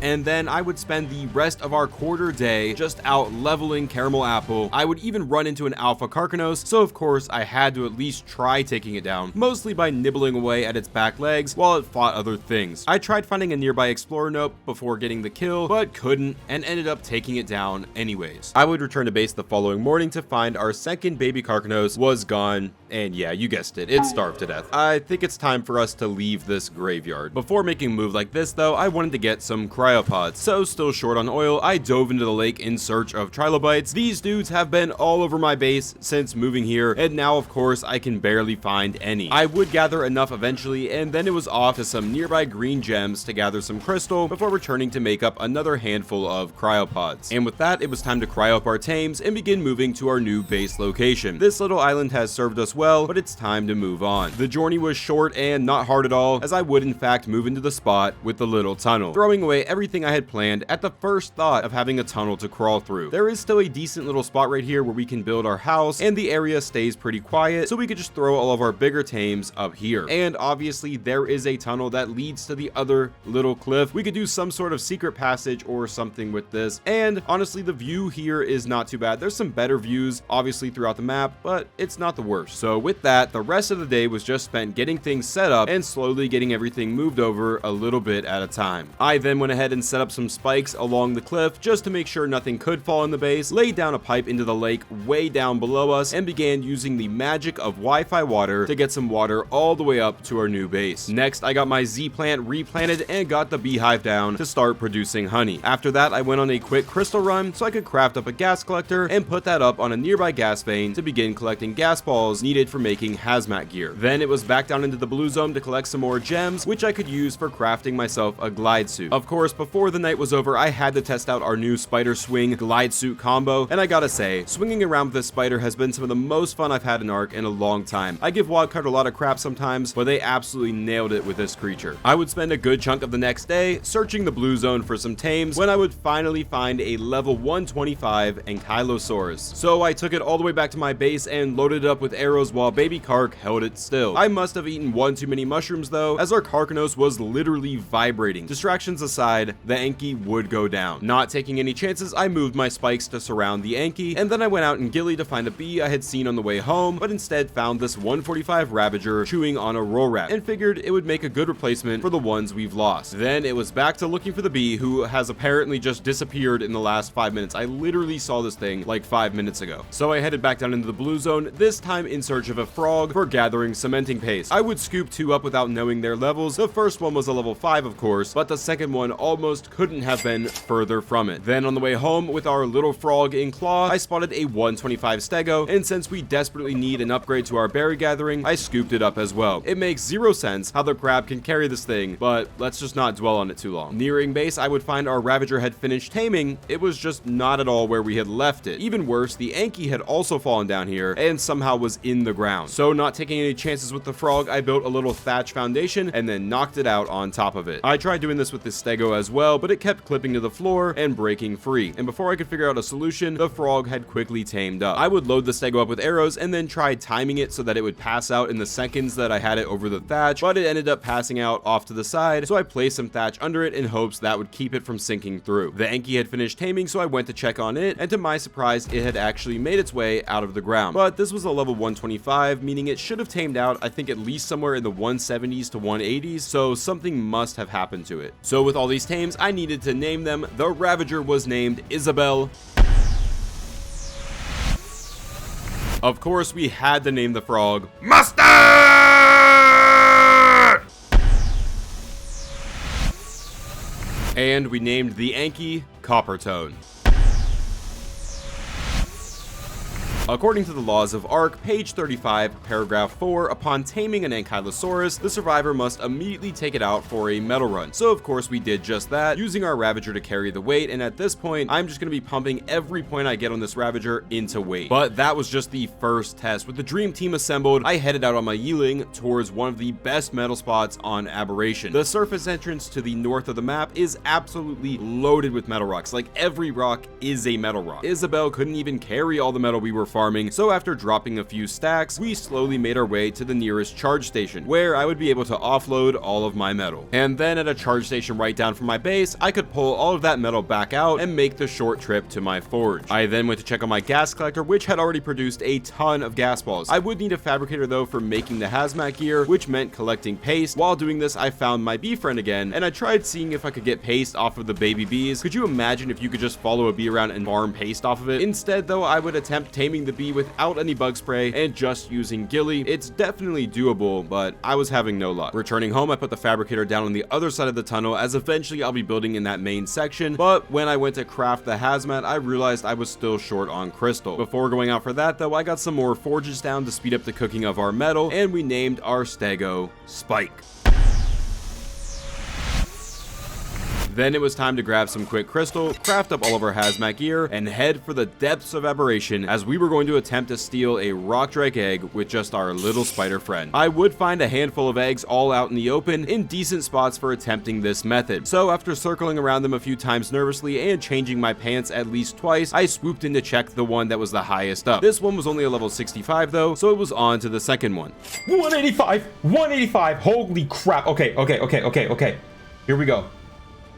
And then I would spend the rest of our quarter day just out leveling Caramel Apple. I would even run into an Alpha Carcanos, so of course I had to at least try taking it down, mostly by nibbling away at its back legs while it fought other things. I tried finding a nearby Explorer note before getting the kill, but couldn't, and ended up taking it down anyways. I would return to base the following morning to find our second Baby Carcanos was gone, and yeah, you guessed it, it starved to death. I think it's time for us to leave this graveyard. Before making a move like this though, I wanted to get some cryopods, so still short on oil, I dove into the lake in search of trilobites. These dudes have been all over my base since moving here, and now of course I can barely find any. I would gather enough eventually, and then it was off to some nearby green gems to gather some crystal before returning to make up another handful of cryopods. And with that, it was time to cryo up our tames and begin moving to our new base location. This little island has served us well, but it's time to move on. The journey was short and not hard at all, as I would in fact move into the spot with the little tunnel, throwing away everything I had planned at the first thought of having a tunnel to crawl through. There is still a decent little spot right here where we can build our house, and the area stays pretty quiet, so we could just throw all of our bigger tames up here. And obviously there is a tunnel that leads to the other little cliff. We could do some sort of secret passage or something with this, and honestly the view here is not too bad. There's some better views obviously throughout the map, but it's not the worst. So with that, the rest of the day was just spent getting things set up and slowly getting everything moved over a little bit at a time. I then went ahead and set up some spikes along the cliff just to make sure nothing could fall in the base, laid down a pipe into the lake way down below us, and began using the magic of Wi-Fi water to get some water all the way up to our new base. Next, I got my Z plant replanted and got the beehive down to start producing honey. After that, I went on a quick crystal run so I could craft up a gas collector and put that up on a nearby gas vein to begin collecting gas balls needed for making hazmat gear. Then it was back down into the blue zone to collect some more gems, which I could use for crafting myself a glide suit. Of course, before the night was over, I had to test out our new spider swing glide suit combo, and I gotta say, swinging around with this spider has been some of the most fun I've had in Ark in a long time. I give Wildcard a lot of crap sometimes, but they absolutely nailed it with this creature. I would spend a good chunk of the next day searching the blue zone for some tames when I would finally find a level 125 Ankylosaurus. So I took it all the way back to my base and loaded it up with arrows while Baby Kark held it still. I must have eaten one too many mushrooms though, as our Carcanos was literally vibrating. Distractions aside, the Anky would go down. Not taking any chances, I moved my spikes to surround the Anky, and then I went out in Gilly to find a bee I had seen on the way home, but instead found this 145 Ravager chewing on a roll rat, and figured it would make a good replacement for the ones we've lost. Then it was back to looking for the bee, who has apparently just disappeared in the last 5 minutes. I literally saw this thing like 5 minutes ago. So I headed back down into the blue zone, this time in search of a frog for gathering cementing paste. I would scoop two up without knowing their levels. The first one was a level 5 of course, but the second one almost couldn't have been further from it. Then on the way home with our little frog in claw, I spotted a 125 stego, and since we desperately need an upgrade to our berry gathering, I scooped it up as well. It makes zero sense how the crab can carry this thing, but let's just not dwell on it too long. Nearing base, I would find our Ravager had finished taming. It was just not at all where we had left it. Even worse, the Anky had also fallen down here and somehow was in the ground. So not taking any chances with the frog, I built a little thatch foundation and then knocked it out on top of it. I tried doing this with the stego as well, but it kept clipping to the floor and breaking free. And before I could figure out a solution, the frog had quickly tamed up. I would load the stego up with arrows and then try timing it so that it would pass out in the seconds that I had it over the thatch, but it ended up passing out off to the side, so I placed some thatch under it in hopes that would keep it from sinking through. The Anky had finished taming, so I went to check on it, and to my surprise, it had actually made its way out of the ground. But this was a level 125, meaning it should have tamed out, I think, at least somewhere in the 170s to 180s, so something must have happened to it. So with all these tames, I needed to name them. The Ravager was named Isabel. Of course, we had to name the frog Mustard! And we named the Anki Coppertone. According to the laws of Ark, page 35, paragraph 4, upon taming an Ankylosaurus, the survivor must immediately take it out for a metal run. So of course we did just that, using our Ravager to carry the weight, and at this point, I'm just going to be pumping every point I get on this Ravager into weight. But that was just the first test. With the dream team assembled, I headed out on my Yeeling towards one of the best metal spots on Aberration. The surface entrance to the north of the map is absolutely loaded with metal rocks. Like, every rock is a metal rock. Isabel couldn't even carry all the metal we were farming, so after dropping a few stacks, we slowly made our way to the nearest charge station, where I would be able to offload all of my metal. And then at a charge station right down from my base, I could pull all of that metal back out and make the short trip to my forge. I then went to check on my gas collector, which had already produced a ton of gas balls. I would need a fabricator though for making the hazmat gear, which meant collecting paste. While doing this, I found my bee friend again, and I tried seeing if I could get paste off of the baby bees. Could you imagine if you could just follow a bee around and farm paste off of it? Instead though, I would attempt taming the bee without any bug spray and just using ghillie. It's definitely doable, but I was having no luck. Returning home, I put the fabricator down on the other side of the tunnel, as eventually I'll be building in that main section, but when I went to craft the hazmat, I realized I was still short on crystal. Before going out for that though, I got some more forges down to speed up the cooking of our metal, and we named our stego Spike. Then it was time to grab some quick crystal, craft up all of our hazmat gear, and head for the depths of Aberration, as we were going to attempt to steal a rock drake egg with just our little spider friend. I would find a handful of eggs all out in the open in decent spots for attempting this method. So after circling around them a few times nervously and changing my pants at least twice, I swooped in to check the one that was the highest up. This one was only a level 65 though, so it was on to the second one. 185, 185, holy crap. Okay. Here we go.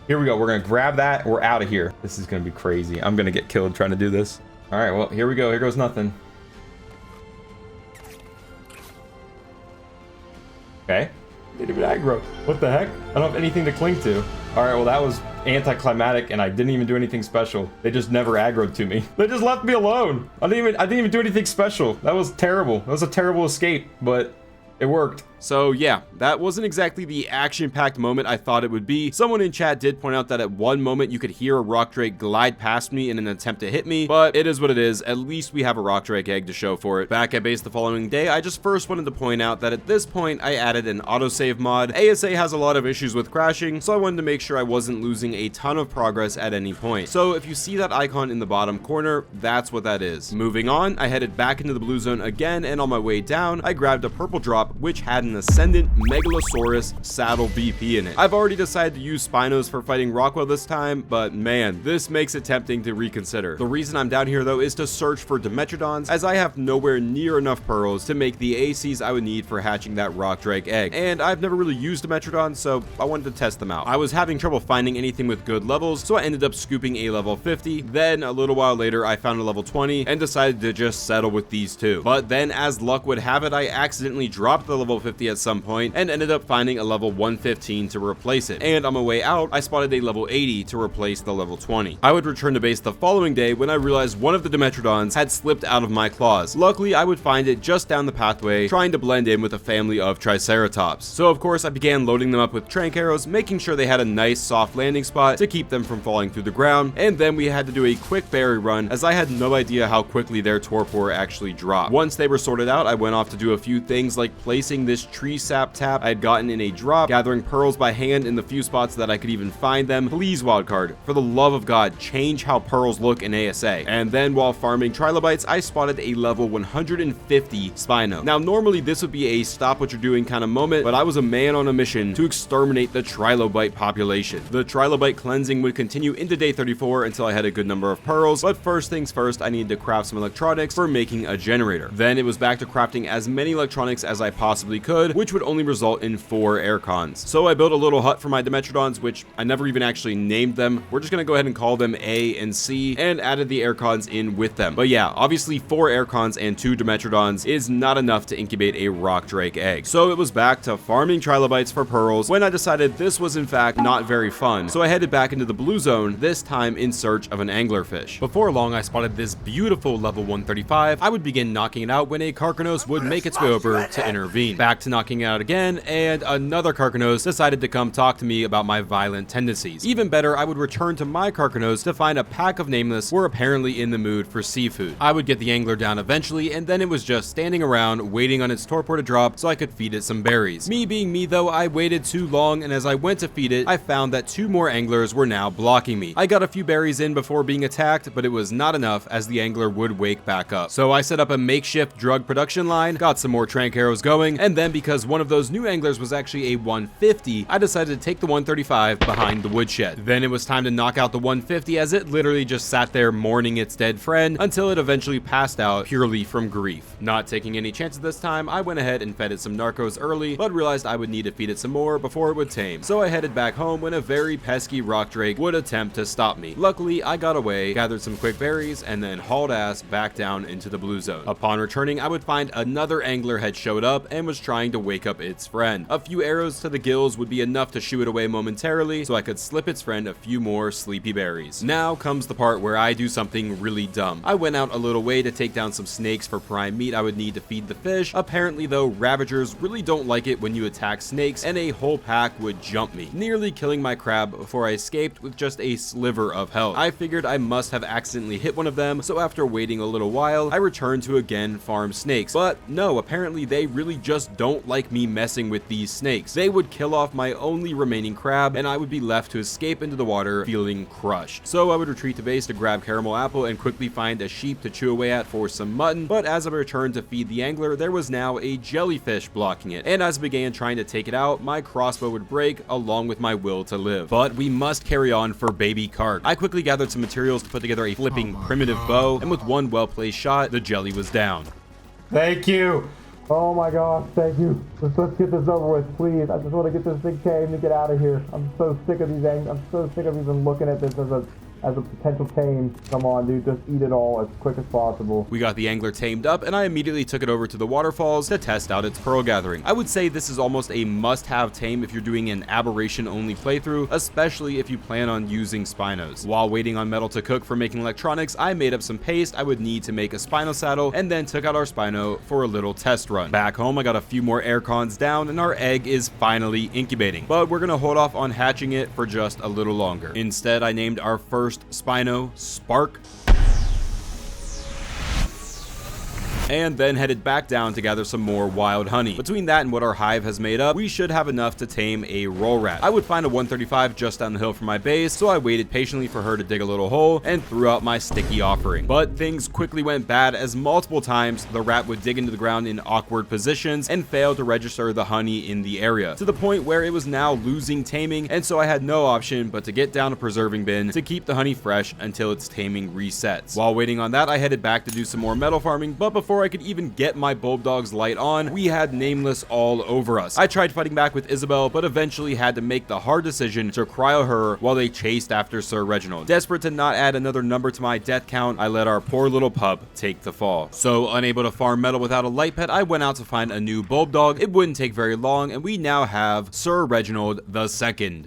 We're gonna grab that. We're out of here. This is gonna be crazy. I'm gonna get killed trying to do this. All right, well, here we go. Here goes nothing. Okay. Didn't even aggro. What the heck? I don't have anything to cling to. All right, well, that was anticlimactic, and I didn't even do anything special. They just never aggroed to me. They just left me alone. I didn't even do anything special. That was terrible. That was a terrible escape, but it worked. So yeah, that wasn't exactly the action-packed moment I thought it would be. Someone in chat did point out that at one moment you could hear a rock drake glide past me in an attempt to hit me, but it is what it is. At least we have a rock drake egg to show for it. Back at base the following day, I just first wanted to point out that at this point I added an autosave mod. ASA has a lot of issues with crashing, so I wanted to make sure I wasn't losing a ton of progress at any point. So if you see that icon in the bottom corner, that's what that is. Moving on, I headed back into the blue zone again, and on my way down, I grabbed a purple drop, which had an Ascendant Megalosaurus saddle BP in it. I've already decided to use Spinos for fighting Rockwell this time, but man, this makes it tempting to reconsider. The reason I'm down here though is to search for Dimetrodons, as I have nowhere near enough pearls to make the ACs I would need for hatching that rock drake egg, and I've never really used Dimetrodons, so I wanted to test them out. I was having trouble finding anything with good levels, so I ended up scooping a level 50. Then a little while later I found a level 20 and decided to just settle with these two. But then, as luck would have it, I accidentally dropped the level 50 at some point and ended up finding a level 115 to replace it. And on my way out, I spotted a level 80 to replace the level 20. I would return to base the following day when I realized one of the Dimetrodons had slipped out of my claws. Luckily, I would find it just down the pathway, trying to blend in with a family of Triceratops. So of course, I began loading them up with trank arrows, making sure they had a nice soft landing spot to keep them from falling through the ground. And then we had to do a quick berry run, as I had no idea how quickly their torpor actually dropped. Once they were sorted out, I went off to do a few things like placing this tree sap tap I had gotten in a drop, gathering pearls by hand in the few spots that I could even find them. Please, wildcard, for the love of God, change how pearls look in ASA. And then while farming trilobites, I spotted a level 150 Spino. Now normally this would be a stop what you're doing kind of moment, but I was a man on a mission to exterminate the trilobite population. The trilobite cleansing would continue into day 34 until I had a good number of pearls, but first things first, I needed to craft some electronics for making a generator. Then it was back to crafting as many electronics as I possibly could, which would only result in 4 aircons. So I built a little hut for my Dimetrodons, which I never even actually named them. We're just gonna go ahead and call them A and C, and added the aircons in with them. But yeah, obviously 4 aircons and 2 Dimetrodons is not enough to incubate a rock drake egg. So it was back to farming trilobites for pearls when I decided this was in fact not very fun. So I headed back into the blue zone, this time in search of an anglerfish. Before long, I spotted this beautiful level 135. I would begin knocking it out when a Carcanos would make its way over to intervene. Back to knocking it out again, and another Carcanos decided to come talk to me about my violent tendencies. Even better, I would return to my Carcanos to find a pack of Nameless were apparently in the mood for seafood. I would get the angler down eventually, and then it was just standing around waiting on its torpor to drop so I could feed it some berries. Me being me though, I waited too long, and as I went to feed it, I found that 2 more anglers were now blocking me. I got a few berries in before being attacked, but it was not enough as the angler would wake back up. So I set up a makeshift drug production line, got some more trank arrows going, and then because one of those new anglers was actually a 150, I decided to take the 135 behind the woodshed. Then it was time to knock out the 150 as it literally just sat there mourning its dead friend until it eventually passed out purely from grief. Not taking any chances this time, I went ahead and fed it some narcos early, but realized I would need to feed it some more before it would tame. So I headed back home when a very pesky rock drake would attempt to stop me. Luckily, I got away, gathered some quick berries, and then hauled ass back down into the blue zone. Upon returning, I would find another angler had showed up and was trying to wake up its friend. A few arrows to the gills would be enough to shoo it away momentarily, so I could slip its friend a few more sleepy berries. Now comes the part where I do something really dumb. I went out a little way to take down some snakes for prime meat I would need to feed the fish. Apparently though, ravagers really don't like it when you attack snakes, and a whole pack would jump me, nearly killing my crab before I escaped with just a sliver of health. I figured I must have accidentally hit one of them, so after waiting a little while, I returned to again farm snakes. But no, apparently they really just don't like me messing with these snakes. They would kill off my only remaining crab, and I would be left to escape into the water feeling crushed. So I would retreat to base to grab caramel apple and quickly find a sheep to chew away at for some mutton, but as I returned to feed the angler, there was now a jellyfish blocking it, and as I began trying to take it out, my crossbow would break along with my will to live. But we must carry on for baby Kark. I quickly gathered some materials to put together a flipping primitive bow, and with one well-placed shot, the jelly was down. Thank you. Oh my gosh, thank you. Let's get this over with, please. I just want to get this thing tamed and get out of here. I'm so sick of these I'm so sick of even looking at this as a potential tame. Come on, dude, just eat it all as quick as possible. We got the angler tamed up, and I immediately took it over to the waterfalls to test out its pearl gathering. I would say this is almost a must-have tame if you're doing an aberration-only playthrough, especially if you plan on using spinos. While waiting on metal to cook for making electronics, I made up some paste I would need to make a spino saddle, and then took out our spino for a little test run. Back home, I got a few more air cons down, and our egg is finally incubating, but we're gonna hold off on hatching it for just a little longer. Instead, I named our first spino Spark, and then headed back down to gather some more wild honey. Between that and what our hive has made up, we should have enough to tame a roll rat. I would find a 135 just down the hill from my base, so I waited patiently for her to dig a little hole and threw out my sticky offering. But things quickly went bad as multiple times the rat would dig into the ground in awkward positions and fail to register the honey in the area, to the point where it was now losing taming, and so I had no option but to get down a preserving bin to keep the honey fresh until its taming resets. While waiting on that, I headed back to do some more metal farming, but before I could even get my bulb dog's light on, we had Nameless all over us. I tried fighting back with Isabel, but eventually had to make the hard decision to cryo her while they chased after Sir Reginald. Desperate to not add another number to my death count, I let our poor little pup take the fall. So unable to farm metal without a light pet, I went out to find a new bulb dog. It wouldn't take very long, and we now have Sir Reginald II.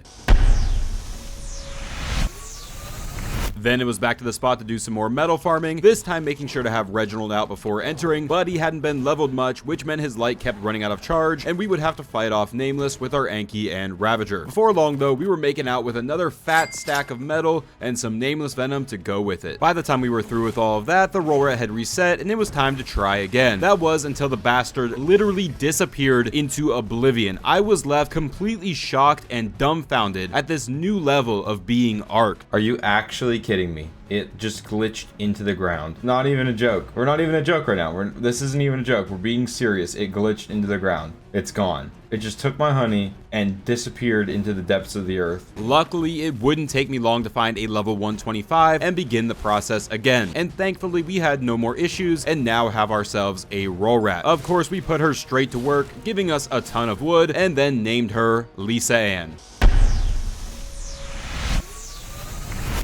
Then it was back to the spot to do some more metal farming, this time making sure to have Reginald out before entering, but he hadn't been leveled much, which meant his light kept running out of charge, and we would have to fight off Nameless with our Anki and Ravager. Before long though, we were making out with another fat stack of metal and some Nameless venom to go with it. By the time we were through with all of that, the roll rat had reset, and it was time to try again. That was until the bastard literally disappeared into oblivion. I was left completely shocked and dumbfounded at this new level of being Ark. Are you actually kidding me? It just glitched into the ground. Not even a joke. We're not even a joke right now. This isn't even a joke. We're being serious. It glitched into the ground. It's gone. It just took my honey and disappeared into the depths of the earth. Luckily, it wouldn't take me long to find a level 125 and begin the process again. And thankfully, we had no more issues and now have ourselves a roll rat. Of course, we put her straight to work, giving us a ton of wood, and then named her Lisa Ann.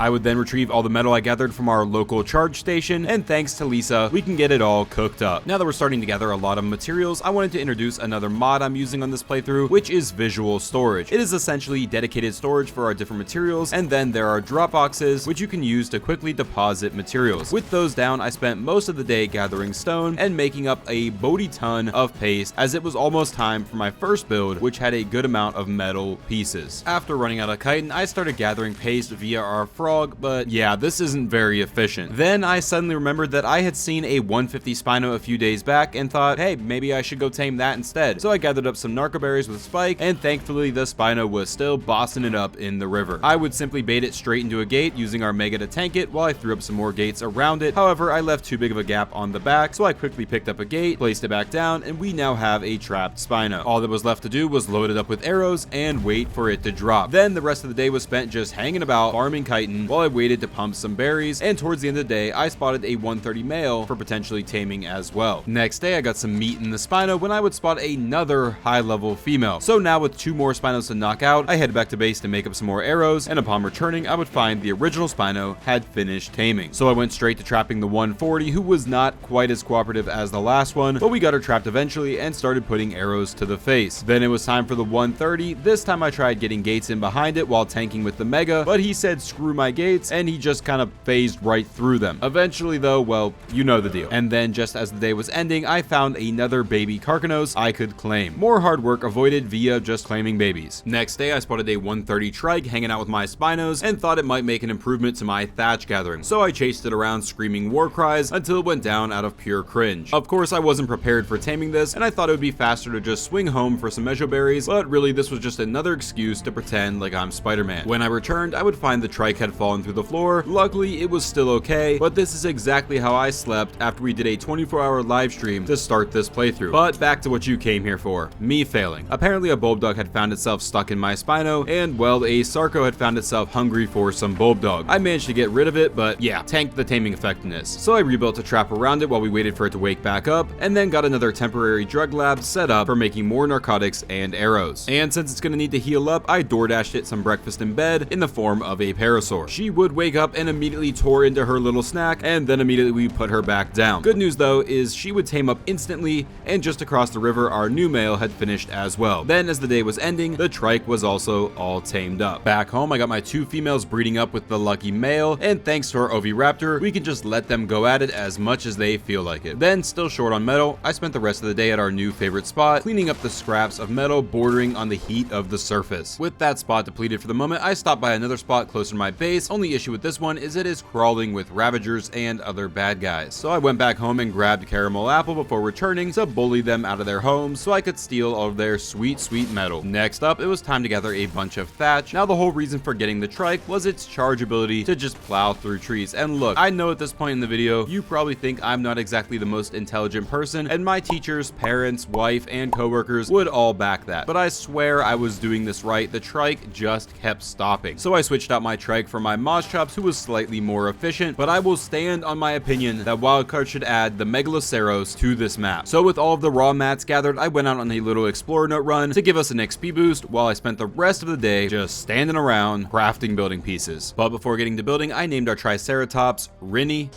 I would then retrieve all the metal I gathered from our local charge station, and thanks to Lisa, we can get it all cooked up. Now that we're starting to gather a lot of materials, I wanted to introduce another mod I'm using on this playthrough, which is visual storage. It is essentially dedicated storage for our different materials, and then there are drop boxes, which you can use to quickly deposit materials. With those down, I spent most of the day gathering stone and making up a boaty ton of paste, as it was almost time for my first build, which had a good amount of metal pieces. After running out of chitin, I started gathering paste via our frog, but yeah, this isn't very efficient. Then I suddenly remembered that I had seen a 150 Spino a few days back and thought, hey, maybe I should go tame that instead. So I gathered up some narco berries with Spike, and thankfully the Spino was still bossing it up in the river. I would simply bait it straight into a gate using our mega to tank it while I threw up some more gates around it. However, I left too big of a gap on the back, so I quickly picked up a gate, placed it back down, and we now have a trapped Spino. All that was left to do was load it up with arrows and wait for it to drop. Then the rest of the day was spent just hanging about farming chitin while I waited to pump some berries, and towards the end of the day I spotted a 130 male for potentially taming as well. Next day I got some meat in the Spino when I would spot another high level female. So now with 2 more Spinos to knock out, I headed back to base to make up some more arrows, and upon returning I would find the original Spino had finished taming. So I went straight to trapping the 140, who was not quite as cooperative as the last one, but we got her trapped eventually and started putting arrows to the face. Then it was time for the 130. This time I tried getting gates in behind it while tanking with the mega, but he said screw my gates, and he just kind of phased right through them. Eventually though, well, you know the deal. And then just as the day was ending, I found another baby Carcanos I could claim. More hard work avoided via just claiming babies. Next day I spotted a 130 trike hanging out with my Spinos and thought it might make an improvement to my thatch gathering. So I chased it around screaming war cries until it went down out of pure cringe. Of course I wasn't prepared for taming this, and I thought it would be faster to just swing home for some mejo berries, but really this was just another excuse to pretend like I'm Spider-Man. When I returned, I would find the trike had fallen through the floor. Luckily it was still okay, but this is exactly how I slept after we did a 24-hour live stream to start this playthrough. But back to what you came here for, me failing. Apparently a bulb dog had found itself stuck in my Spino, and well, a Sarco had found itself hungry for some bulb dog. I managed to get rid of it, but yeah, tanked the taming effectiveness. So I rebuilt a trap around it while we waited for it to wake back up, and then got another temporary drug lab set up for making more narcotics and arrows. And since it's gonna need to heal up, I DoorDashed it some breakfast in bed in the form of a parasaur. She would wake up and immediately tore into her little snack, and then immediately we put her back down. Good news though is she would tame up instantly, and just across the river our new male had finished as well. Then as the day was ending, the trike was also all tamed up. Back home I got my 2 females breeding up with the lucky male, and thanks to our oviraptor we can just let them go at it as much as they feel like it. Then, still short on metal, I spent the rest of the day at our new favorite spot cleaning up the scraps of metal bordering on the heat of the surface. With that spot depleted for the moment, I stopped by another spot closer to my base. Only issue with this one is it is crawling with ravagers and other bad guys. So I went back home and grabbed caramel apple before returning to bully them out of their homes so I could steal all of their sweet metal. Next up, it was time to gather a bunch of thatch. Now the whole reason for getting the trike was its charge ability to just plow through trees. And look, I know at this point in the video you probably think I'm not exactly the most intelligent person, and my teachers, parents, wife, and coworkers would all back that, but I swear I was doing this right. The trike just kept stopping. So I switched out my trike for my Moschops, who was slightly more efficient, but I will stand on my opinion that Wildcard should add the Megaloceros to this map. So with all of the raw mats gathered, I went out on a little explorer note run to give us an XP boost while I spent the rest of the day just standing around crafting building pieces. But before getting to building, I named our Triceratops Rinny.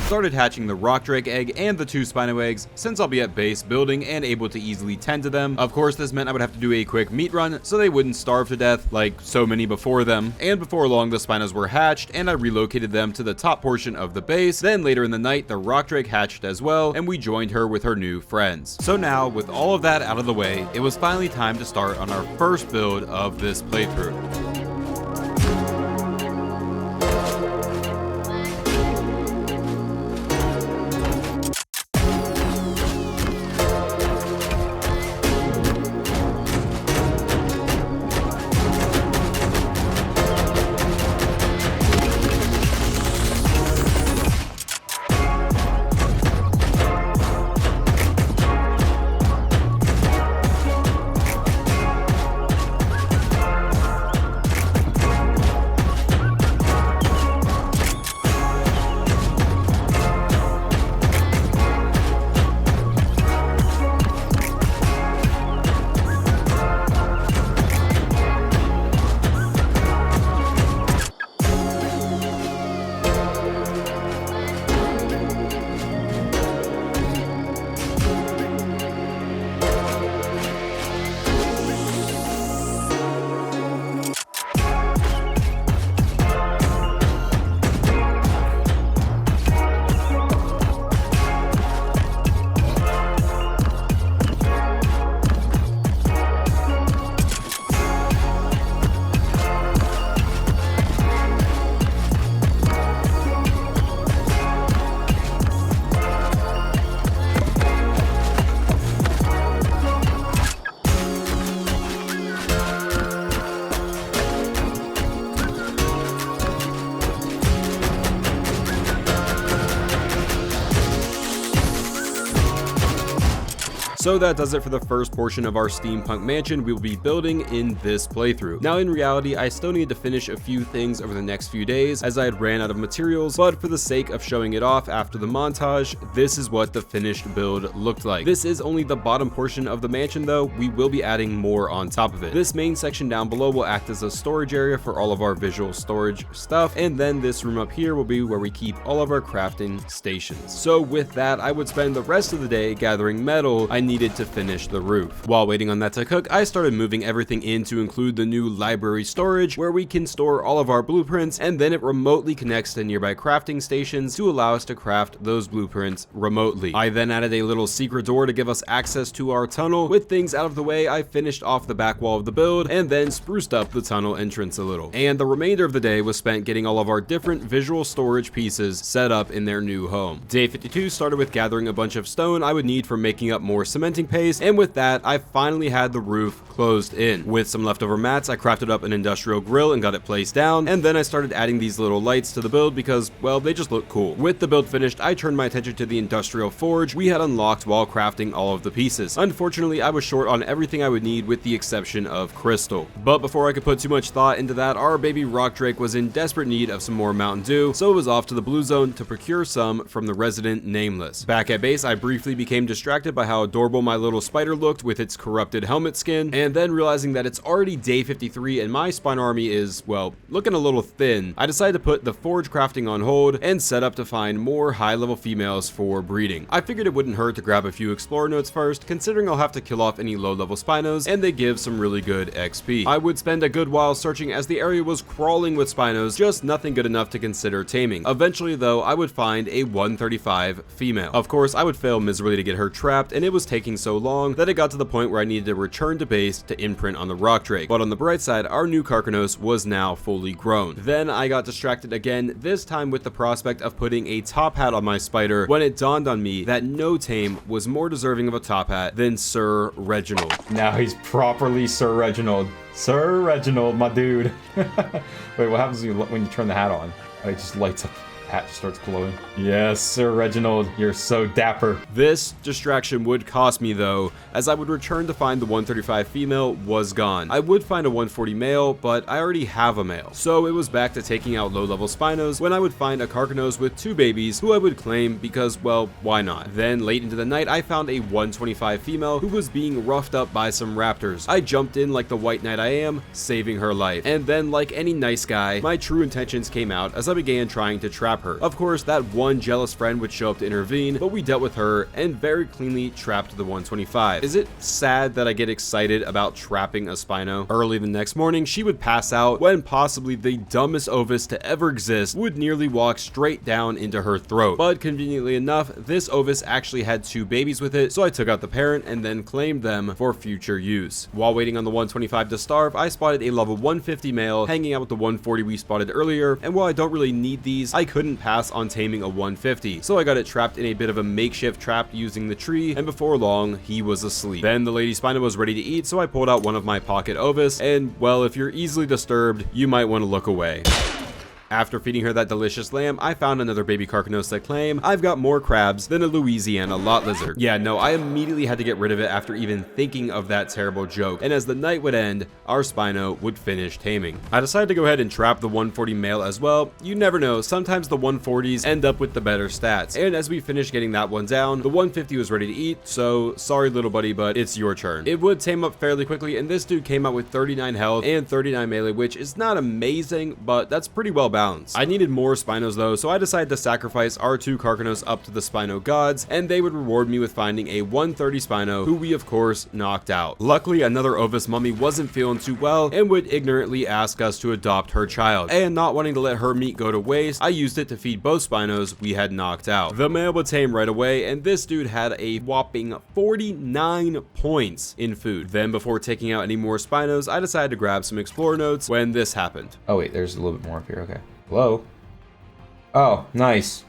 Started hatching the rock drake egg and the 2 Spino eggs, since I'll be at base building and able to easily tend to them. Of course this meant I would have to do a quick meat run so they wouldn't starve to death like so many before them. And before long the Spinos were hatched and I relocated them to the top portion of the base. Then later in the night the rock drake hatched as well, and we joined her with her new friends. So now with all of that out of the way, it was finally time to start on our first build of this playthrough. So that does it for the first portion of our steampunk mansion we will be building in this playthrough. Now in reality, I still need to finish a few things over the next few days as I had ran out of materials, but for the sake of showing it off after the montage, this is what the finished build looked like. This is only the bottom portion of the mansion though, we will be adding more on top of it. This main section down below will act as a storage area for all of our visual storage stuff, and then this room up here will be where we keep all of our crafting stations. So with that, I would spend the rest of the day gathering metal I needed to finish the roof. While waiting on that to cook, I started moving everything in to include the new library storage where we can store all of our blueprints, and then it remotely connects to nearby crafting stations to allow us to craft those blueprints remotely. I then added a little secret door to give us access to our tunnel. With things out of the way, I finished off the back wall of the build and then spruced up the tunnel entrance a little. And the remainder of the day was spent getting all of our different visual storage pieces set up in their new home. Day 52 started with gathering a bunch of stone I would need for making up more cementing paste, and with that, I finally had the roof closed in. With some leftover mats, I crafted up an industrial grill and got it placed down, and then I started adding these little lights to the build because, well, they just look cool. With the build finished, I turned my attention to the industrial forge we had unlocked while crafting all of the pieces. Unfortunately, I was short on everything I would need with the exception of crystal. But before I could put too much thought into that, our baby rock drake was in desperate need of some more Mountain Dew, so it was off to the blue zone to procure some from the resident Nameless. Back at base, I briefly became distracted by how adorable my little spider looked with its corrupted helmet skin, and then realizing that it's already day 53 and my spine army is, well, looking a little thin, I decided to put the forge crafting on hold and set up to find more high-level females for breeding. I figured it wouldn't hurt to grab a few explorer notes first, considering I'll have to kill off any low-level spinos, and they give some really good XP. I would spend a good while searching as the area was crawling with spinos, just nothing good enough to consider taming. Eventually though, I would find a 135 female. Of course, I would fail miserably to get her trapped, and it was taking so long that it got to the point where I needed to return to base to imprint on the rock drake. But on the bright side, our new Carcanos was now fully grown. Then I got distracted again, this time with the prospect of putting a top hat on my spider, when it dawned on me that no tame was more deserving of a top hat than Sir Reginald. Now he's properly Sir Reginald. Sir Reginald, my dude. Wait, what happens when you turn the hat on? Oh, it just lights up. Hat just starts glowing. Yes, Sir Reginald, you're so dapper. This distraction would cost me though, as I would return to find the 135 female was gone. I would find a 140 male, but I already have a male. So it was back to taking out low-level spinos when I would find a Carcanos with 2 babies who I would claim because, well, why not? Then late into the night, I found a 125 female who was being roughed up by some raptors. I jumped in like the white knight I am, saving her life. And then, like any nice guy, my true intentions came out as I began trying to trap her. Of course, that one jealous friend would show up to intervene, but we dealt with her and very cleanly trapped the 125. Is it sad that I get excited about trapping a spino? Early the next morning, she would pass out when possibly the dumbest ovis to ever exist would nearly walk straight down into her throat. But conveniently enough, this ovis actually had 2 babies with it, so I took out the parent and then claimed them for future use. While waiting on the 125 to starve, I spotted a level 150 male hanging out with the 140 we spotted earlier, and while I don't really need these, I couldn't pass on taming a 150, so I got it trapped in a bit of a makeshift trap using the tree, and before long, he was asleep. Then the lady spino was ready to eat, so I pulled out one of my pocket ovis, and well, if you're easily disturbed, you might want to look away. After feeding her that delicious lamb, I found another baby Carcanos to claim. I've got more crabs than a Louisiana lot lizard. Yeah, no, I immediately had to get rid of it after even thinking of that terrible joke, and as the night would end, our spino would finish taming. I decided to go ahead and trap the 140 male as well. You never know, sometimes the 140s end up with the better stats, and as we finished getting that one down, the 150 was ready to eat, so sorry little buddy, but it's your turn. It would tame up fairly quickly, and this dude came out with 39 health and 39 melee, which is not amazing, but that's pretty well balanced. I needed more spinos though, so I decided to sacrifice our 2 Carcanos up to the spino gods, and they would reward me with finding a 130 spino, who we of course knocked out. Luckily, another ovis mummy wasn't feeling too well and would ignorantly ask us to adopt her child, and not wanting to let her meat go to waste, I used it to feed both spinos we had knocked out. The male would tame right away, and this dude had a whopping 49 points in food. Then before taking out any more spinos, I decided to grab some explorer notes when this happened. Oh wait, there's a little bit more up here, okay. Hello? Oh, nice.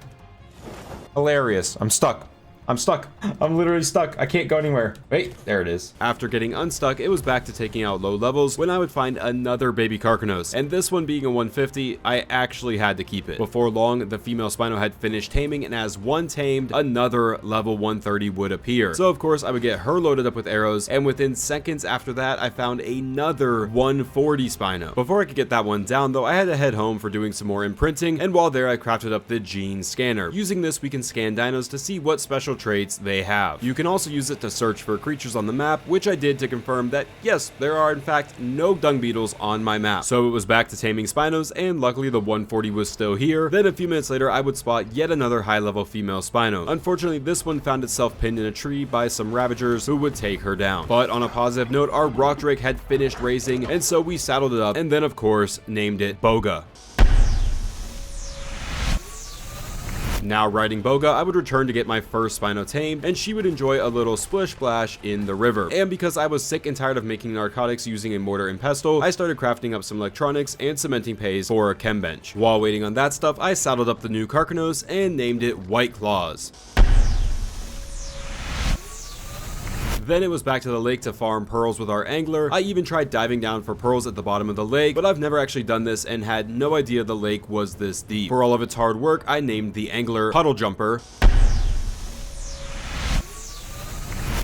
Hilarious. I'm stuck. I'm stuck. I'm literally stuck. I can't go anywhere. Wait, there it is. After getting unstuck, it was back to taking out low levels when I would find another baby Carcanos, and this one being a 150, I actually had to keep it. Before long, the female Spino had finished taming, and as one tamed, another level 130 would appear. So of course, I would get her loaded up with arrows, and within seconds after that, I found another 140 Spino. Before I could get that one down though, I had to head home for doing some more imprinting, and while there I crafted up the gene scanner. Using this, we can scan dinos to see what special traits they have. You can also use it to search for creatures on the map, which I did to confirm that yes, there are in fact no dung beetles on my map. So it was back to taming Spinos, and luckily the 140 was still here. Then a few minutes later, I would spot yet another high level female Spino. Unfortunately, this one found itself pinned in a tree by some ravagers who would take her down. But on a positive note, our rock drake had finished raising, and so we saddled it up, and then of course named it Boga. Now riding Boga, I would return to get my first Spino tamed, and she would enjoy a little splish splash in the river. And because I was sick and tired of making narcotics using a mortar and pestle, I started crafting up some electronics and cementing paste for a chem bench. While waiting on that stuff, I saddled up the new Carcanos and named it White Claws. Then it was back to the lake to farm pearls with our angler. I even tried diving down for pearls at the bottom of the lake, but I've never actually done this and had no idea the lake was this deep. For all of its hard work, I named the angler Puddle Jumper.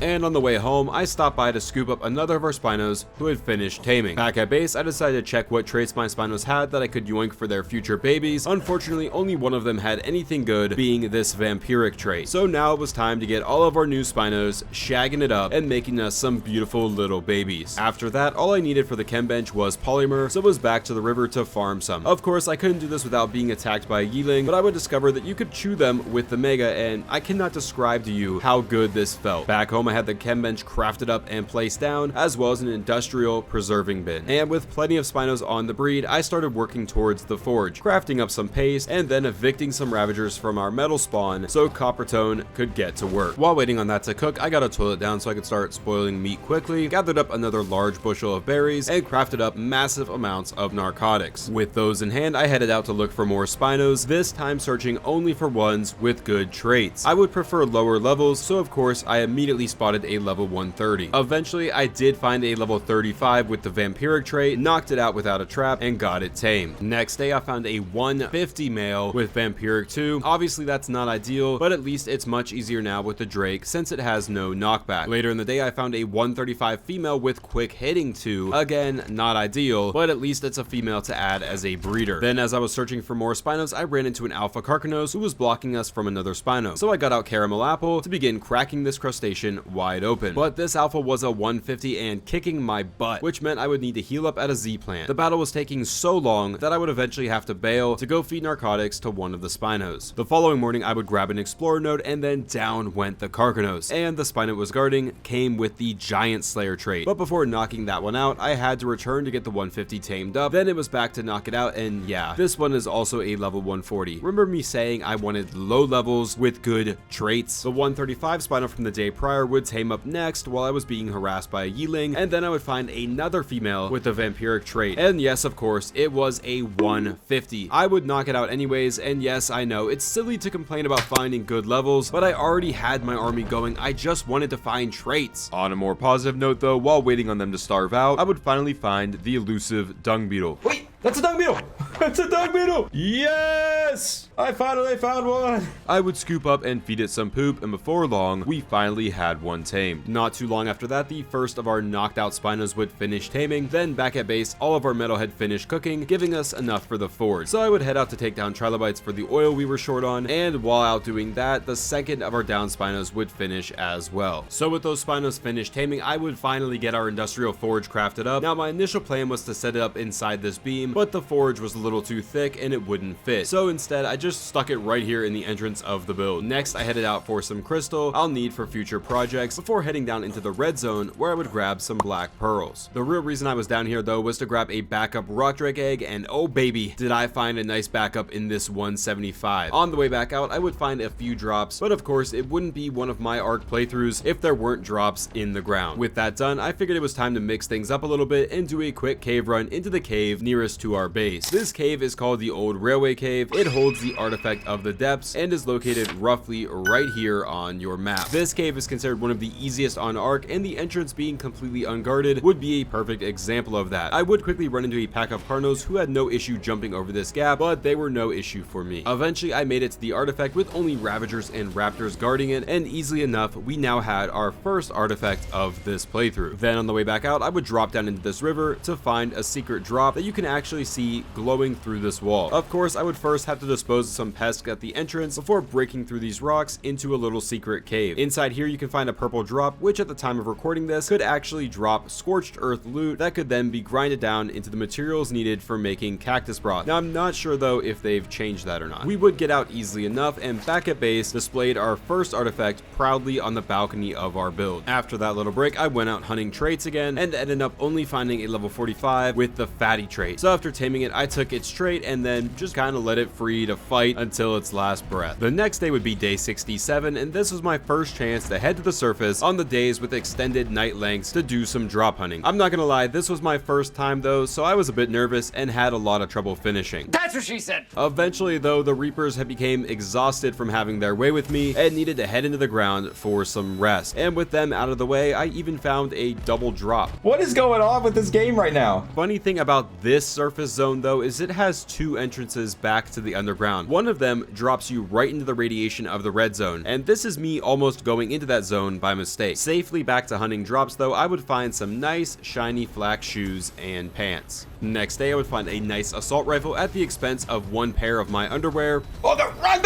And on the way home, I stopped by to scoop up another of our Spinos who had finished taming. Back at base, I decided to check what traits my Spinos had that I could yoink for their future babies. Unfortunately, only one of them had anything good, being this vampiric trait. So now it was time to get all of our new Spinos, shagging it up, and making us some beautiful little babies. After that, all I needed for the chem bench was polymer, so it was back to the river to farm some. Of course, I couldn't do this without being attacked by a yeeling, but I would discover that you could chew them with the mega, and I cannot describe to you how good this felt. Back home, I had the chem bench crafted up and placed down, as well as an industrial preserving bin. And with plenty of Spinos on the breed, I started working towards the forge, crafting up some paste, and then evicting some ravagers from our metal spawn so Coppertone could get to work. While waiting on that to cook, I got a toilet down so I could start spoiling meat quickly, gathered up another large bushel of berries, and crafted up massive amounts of narcotics. With those in hand, I headed out to look for more Spinos, this time searching only for ones with good traits. I would prefer lower levels, so of course I immediately spotted a level 130. Eventually, I did find a level 35 with the vampiric trait, knocked it out without a trap, and got it tamed. Next day, I found a 150 male with vampiric 2. Obviously, that's not ideal, but at least it's much easier now with the Drake since it has no knockback. Later in the day, I found a 135 female with quick hitting 2. Again, not ideal, but at least it's a female to add as a breeder. Then as I was searching for more Spinos, I ran into an alpha Carcanos who was blocking us from another Spino. So I got out Caramel Apple to begin cracking this crustacean wide open. But this alpha was a 150 and kicking my butt, which meant I would need to heal up at a Z plant. The battle was taking so long that I would eventually have to bail to go feed narcotics to one of the Spinos. The following morning, I would grab an explorer node, and then down went the Carcanos. And the Spino it was guarding came with the Giant Slayer trait. But before knocking that one out, I had to return to get the 150 tamed up. Then it was back to knock it out, and yeah, this one is also a level 140. Remember me saying I wanted low levels with good traits? The 135 Spino from the day prior would tame up next while I was being harassed by a yeeling, and then I would find another female with a vampiric trait. And yes, of course, it was a 150. I would knock it out anyways, and yes, I know, it's silly to complain about finding good levels, but I already had my army going. I just wanted to find traits. On a more positive note though, while waiting on them to starve out, I would finally find the elusive dung beetle. Wait, that's a dung beetle! That's a dung beetle! Yes! I finally found one! I would scoop up and feed it some poop, and before long, we finally had one tamed. Not too long after that, the first of our knocked out Spinos would finish taming. Then back at base, all of our metal had finished cooking, giving us enough for the forge. So I would head out to take down trilobites for the oil we were short on, and while out doing that, the second of our down Spinos would finish as well. So with those Spinos finished taming, I would finally get our industrial forge crafted up. Now my initial plan was to set it up inside this beam, but the forge was a little too thick and it wouldn't fit. So instead, I just stuck it right here in the entrance of the build. Next, I headed out for some crystal I'll need for future projects before heading down into the red zone where I would grab some black pearls. The real reason I was down here though was to grab a backup rock drake egg, and oh baby, did I find a nice backup in this 175. On the way back out, I would find a few drops, but of course it wouldn't be one of my Ark playthroughs if there weren't drops in the ground. With that done, I figured it was time to mix things up a little bit and do a quick cave run into the cave nearest to our base. This cave is called the Old Railway Cave. It holds the Artifact of the Depths and is located roughly right here on your map. This cave is considered one of the easiest on Ark, and the entrance being completely unguarded would be a perfect example of that. I would quickly run into a pack of Carnos who had no issue jumping over this gap, but they were no issue for me. Eventually, I made it to the artifact with only Ravagers and Raptors guarding it, and easily enough, we now had our first artifact of this playthrough. Then on the way back out, I would drop down into this river to find a secret drop that you can actually see glowing through this wall. Of course, I would first have to dispose of some pests at the entrance before breaking through these rocks into a little secret cave. Inside here, you can find a purple drop, which at the time of recording this could actually drop scorched earth loot that could then be grinded down into the materials needed for making cactus broth. Now, I'm not sure though if they've changed that or not. We would get out easily enough, and back at base displayed our first artifact proudly on the balcony of our build. After that little break, I went out hunting traits again and ended up only finding a level 45 with the fatty trait. So after taming it, I took its trait and then just kind of let it free to fight until its last breath. The next day would be day 67, and this was my first chance to head to the surface on the days with extended night lengths to do some drop hunting. I'm not gonna lie, this was my first time though, so I was a bit nervous and had a lot of trouble finishing. That's what she said. Eventually though, the Reapers had become exhausted from having their way with me and needed to head into the ground for some rest. And with them out of the way, I even found a double drop. What is going on with this game right now? Funny thing about this surface zone though is it has two entrances back to the underground. One of them drops you right into the radiation of the red zone, and this is me almost going into that zone by mistake. Safely back to hunting drops though, I would find some nice shiny flak shoes and pants. Next day I would find a nice assault rifle at the expense of one pair of my underwear. On the run!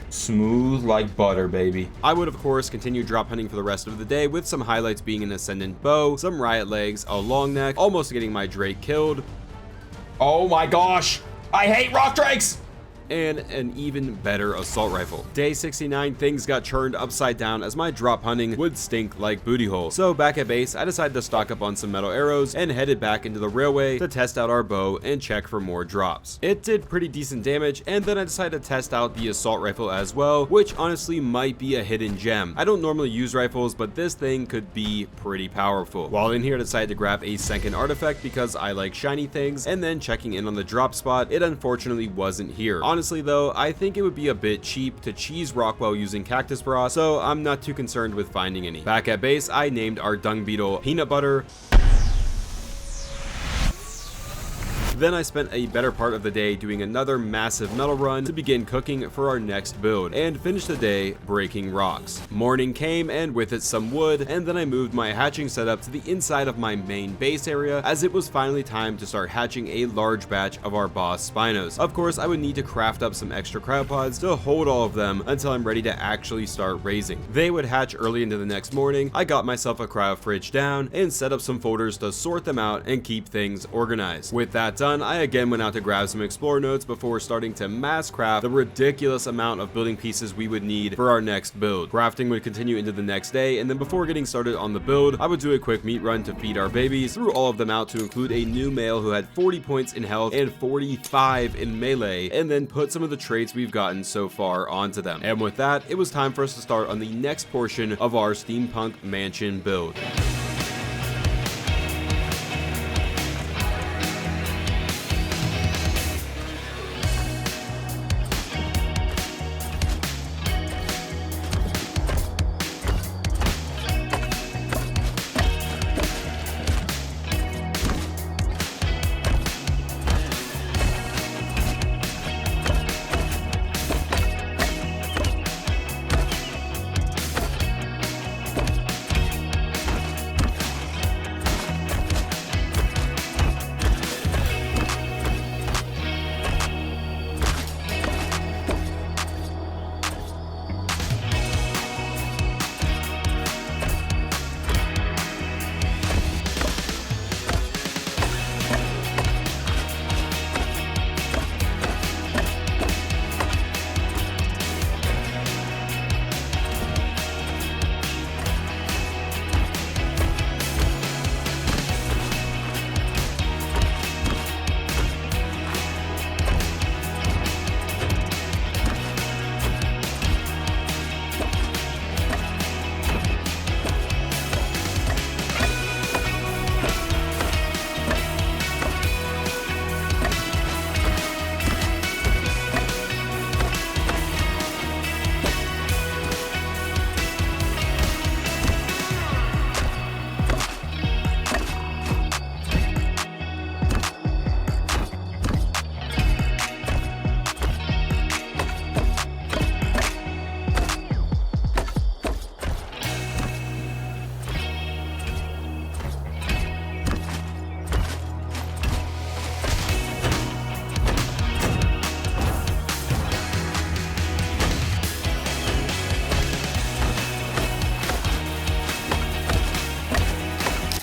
Smooth like butter, baby. I would of course continue drop hunting for the rest of the day, with some highlights being an ascendant bow, some riot legs, a long neck, almost getting my drake killed. Oh my gosh! I hate rock drakes! And an even better assault rifle. Day 69, things got churned upside down as my drop hunting would stink like booty hole. So back at base, I decided to stock up on some metal arrows and headed back into the railway to test out our bow and check for more drops. It did pretty decent damage, and then I decided to test out the assault rifle as well, which honestly might be a hidden gem. I don't normally use rifles, but this thing could be pretty powerful. While in here, I decided to grab a second artifact because I like shiny things, and then checking in on the drop spot, it unfortunately wasn't here. Honestly though, I think it would be a bit cheap to cheese Rockwell using cactus broth, so I'm not too concerned with finding any. Back at base, I named our dung beetle Peanut Butter. Then I spent a better part of the day doing another massive metal run to begin cooking for our next build, and finished the day breaking rocks. Morning came, and with it some wood, and then I moved my hatching setup to the inside of my main base area, as it was finally time to start hatching a large batch of our boss Spinos. Of course, I would need to craft up some extra cryopods to hold all of them until I'm ready to actually start raising. They would hatch early into the next morning. I got myself a cryo fridge down and set up some folders to sort them out and keep things organized. With that done, I again went out to grab some explorer notes before starting to mass craft the ridiculous amount of building pieces we would need for our next build. Crafting would continue into the next day, and then before getting started on the build, I would do a quick meat run to feed our babies, threw all of them out to include a new male who had 40 points in health and 45 in melee, and then put some of the traits we've gotten so far onto them. And with that, it was time for us to start on the next portion of our steampunk mansion build.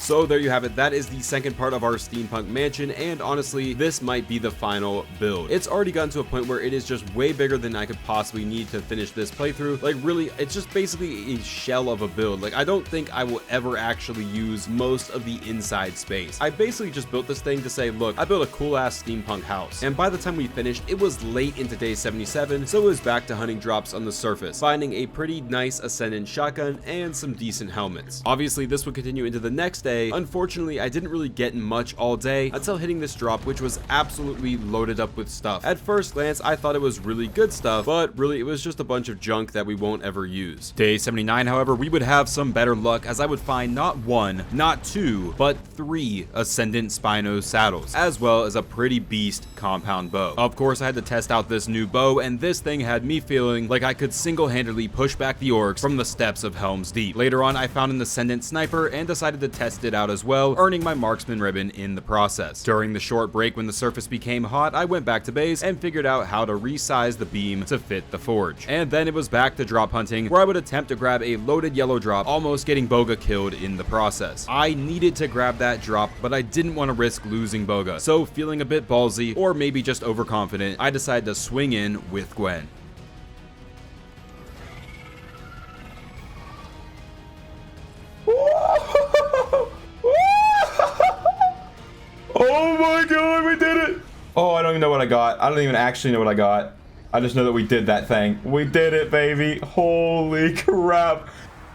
So there you have it. That is the second part of our steampunk mansion, and honestly, this might be the final build. It's already gotten to a point where it is just way bigger than I could possibly need to finish this playthrough. Like really, it's just basically a shell of a build. Like I don't think I will ever actually use most of the inside space. I basically just built this thing to say, look, I built a cool ass steampunk house. And by the time we finished, it was late into day 77, so it was back to hunting drops on the surface, finding a pretty nice Ascendant shotgun and some decent helmets. Obviously, this would continue into the next day. Unfortunately, I didn't really get much all day until hitting this drop, which was absolutely loaded up with stuff. At first glance, I thought it was really good stuff, but really it was just a bunch of junk that we won't ever use. Day 79, however, we would have some better luck, as I would find not one, not two, but 3 Ascendant Spino saddles, as well as a pretty beast compound bow. Of course, I had to test out this new bow, and this thing had me feeling like I could single-handedly push back the orcs from the steps of Helm's Deep. Later on, I found an Ascendant sniper and decided to test it out as well, earning my marksman ribbon in the process. During the short break when the surface became hot, I went back to base and figured out how to resize the beam to fit the forge. And then it was back to drop hunting, where I would attempt to grab a loaded yellow drop, almost getting Boga killed in the process. I needed to grab that drop, but I didn't want to risk losing Boga, so feeling a bit ballsy, or maybe just overconfident, I decided to swing in with Gwen. Oh my god, we did it! Oh, I don't even know what I got. I don't even actually know what I got. I just know that we did that thing. We did it, baby. Holy crap.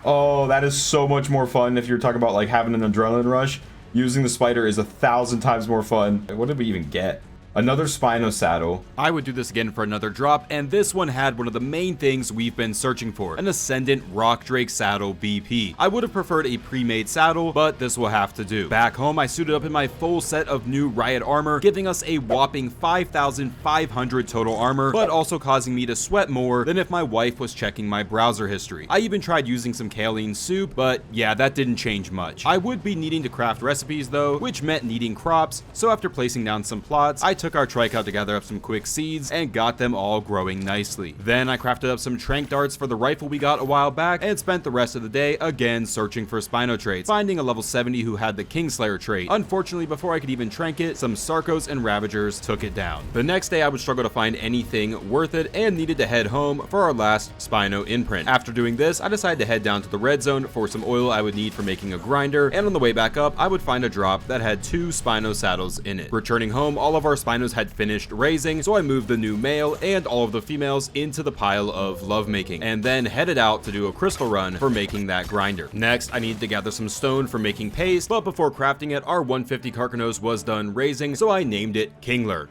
Oh, that is so much more fun if you're talking about like having an adrenaline rush. Using the spider is 1,000 times more fun. What did we even get? Another Spino saddle. I would do this again for another drop, and this one had one of the main things we've been searching for, an Ascendant Rock Drake saddle BP. I would have preferred a pre-made saddle, but this will have to do. Back home, I suited up in my full set of new Riot armor, giving us a whopping 5,500 total armor, but also causing me to sweat more than if my wife was checking my browser history. I even tried using some kaolin soup, but yeah, that didn't change much. I would be needing to craft recipes though, which meant needing crops, so after placing down some plots, I took our trike out to gather up some quick seeds and got them all growing nicely. Then I crafted up some trank darts for the rifle we got a while back and spent the rest of the day again searching for Spino traits, finding a level 70 who had the Kingslayer trait. Unfortunately, before I could even trank it, some Sarcos and Ravagers took it down. The next day I would struggle to find anything worth it and needed to head home for our last Spino imprint. After doing this, I decided to head down to the red zone for some oil I would need for making a grinder, and on the way back up, I would find a drop that had 2 Spino saddles in it. Returning home, all of our Spinos had finished raising, so I moved the new male and all of the females into the pile of lovemaking, and then headed out to do a crystal run for making that grinder. Next, I needed to gather some stone for making paste, but before crafting it, our 150 Carcanos was done raising, so I named it Kingler.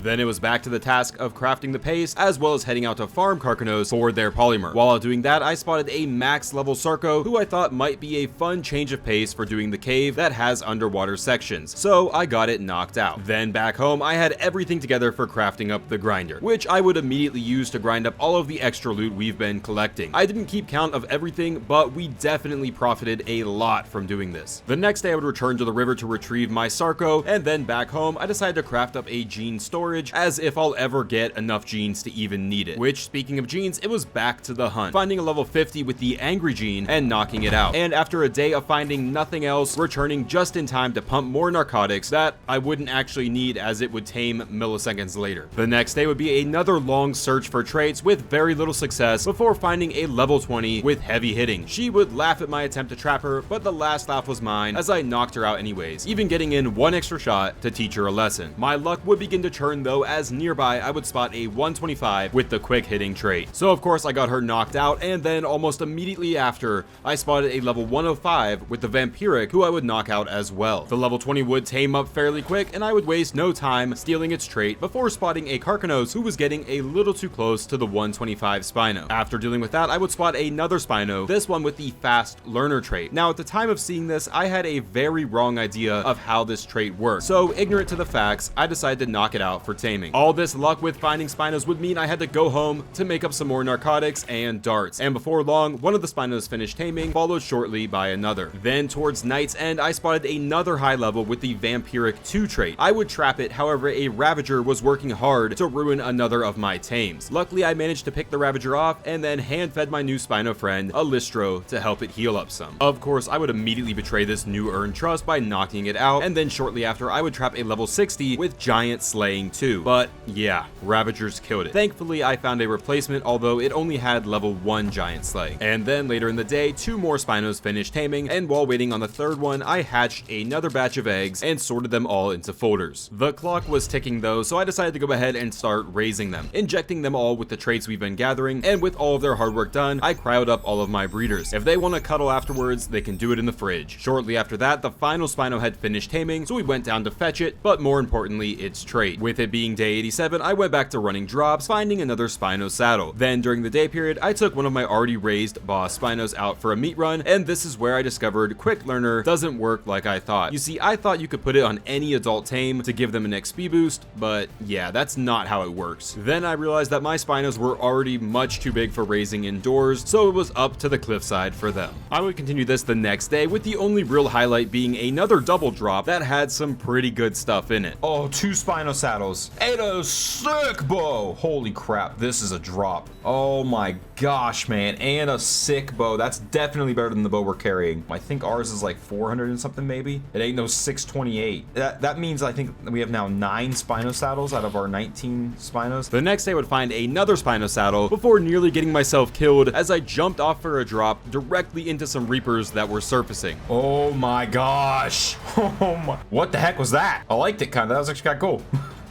Then it was back to the task of crafting the paste, as well as heading out to farm Carcanos for their polymer. While doing that, I spotted a max level Sarco, who I thought might be a fun change of pace for doing the cave that has underwater sections, so I got it knocked out. Then back home, I had everything together for crafting up the grinder, which I would immediately use to grind up all of the extra loot we've been collecting. I didn't keep count of everything, but we definitely profited a lot from doing this. The next day, I would return to the river to retrieve my Sarco, and then back home, I decided to craft up a gene storage, as if I'll ever get enough genes to even need it. Which, speaking of genes, it was back to the hunt, finding a level 50 with the Angry gene and knocking it out. And after a day of finding nothing else, returning just in time to pump more narcotics that I wouldn't actually need, as it would tame milliseconds later. The next day would be another long search for traits with very little success before finding a level 20 with heavy hitting. She would laugh at my attempt to trap her, but the last laugh was mine, as I knocked her out anyways, even getting in 1 extra shot to teach her a lesson. My luck would begin to turn though, as nearby I would spot a 125 with the quick hitting trait. So of course I got her knocked out, and then almost immediately after, I spotted a level 105 with the Vampiric, who I would knock out as well. The level 20 would tame up fairly quick, and I would waste no time stealing its trait before spotting a Carcanos who was getting a little too close to the 125 Spino. After dealing with that, I would spot another Spino, this one with the Fast Learner trait. Now at the time of seeing this, I had a very wrong idea of how this trait worked, so ignorant to the facts, I decided to knock it out for taming. All this luck with finding Spinos would mean I had to go home to make up some more narcotics and darts, and before long, one of the Spinos finished taming, followed shortly by another. Then towards night's end, I spotted another high level with the Vampiric 2 trait. I would trap it, however, a Ravager was working hard to ruin another of my tames. Luckily, I managed to pick the Ravager off and then hand-fed my new Spino friend a Listro to help it heal up some. Of course, I would immediately betray this new earned trust by knocking it out, and then shortly after, I would trap a level 60 with Giant Slaying 2. But yeah, Ravagers killed it. Thankfully, I found a replacement, although it only had level 1 Giant Slay. And then later in the day, 2 more Spinos finished taming, and while waiting on the third one, I hatched another batch of eggs and sorted them all into folders. The clock was ticking though, so I decided to go ahead and start raising them, injecting them all with the traits we've been gathering, and with all of their hard work done, I cryoed up all of my breeders. If they want to cuddle afterwards, they can do it in the fridge. Shortly after that, the final Spino had finished taming, so we went down to fetch it, but more importantly, its trait. With it being day 87, I went back to running drops, finding another Spino saddle. Then during the day period, I took one of my already raised boss Spinos out for a meat run, and this is where I discovered Quick Learner doesn't work like I thought. You see, I thought you could put it on any adult tame to give them an XP boost, but yeah, that's not how it works. Then I realized that my Spinos were already much too big for raising indoors, so it was up to the cliffside for them. I would continue this the next day, with the only real highlight being another double drop that had some pretty good stuff in it. Oh, 2 Spino saddles. It is sick, bow. Holy crap, this is a drop. Oh my gosh, man, and a sick bow. That's definitely better than the bow we're carrying. I think ours is like 400 and something maybe. It ain't no 628. That means I think we have now 9 Spino saddles out of our 19 Spinos. The next day I would find another Spino saddle before nearly getting myself killed as I jumped off for a drop directly into some Reapers that were surfacing. Oh my gosh. Oh my. What the heck was that? I liked it kind of. That was actually kind of cool.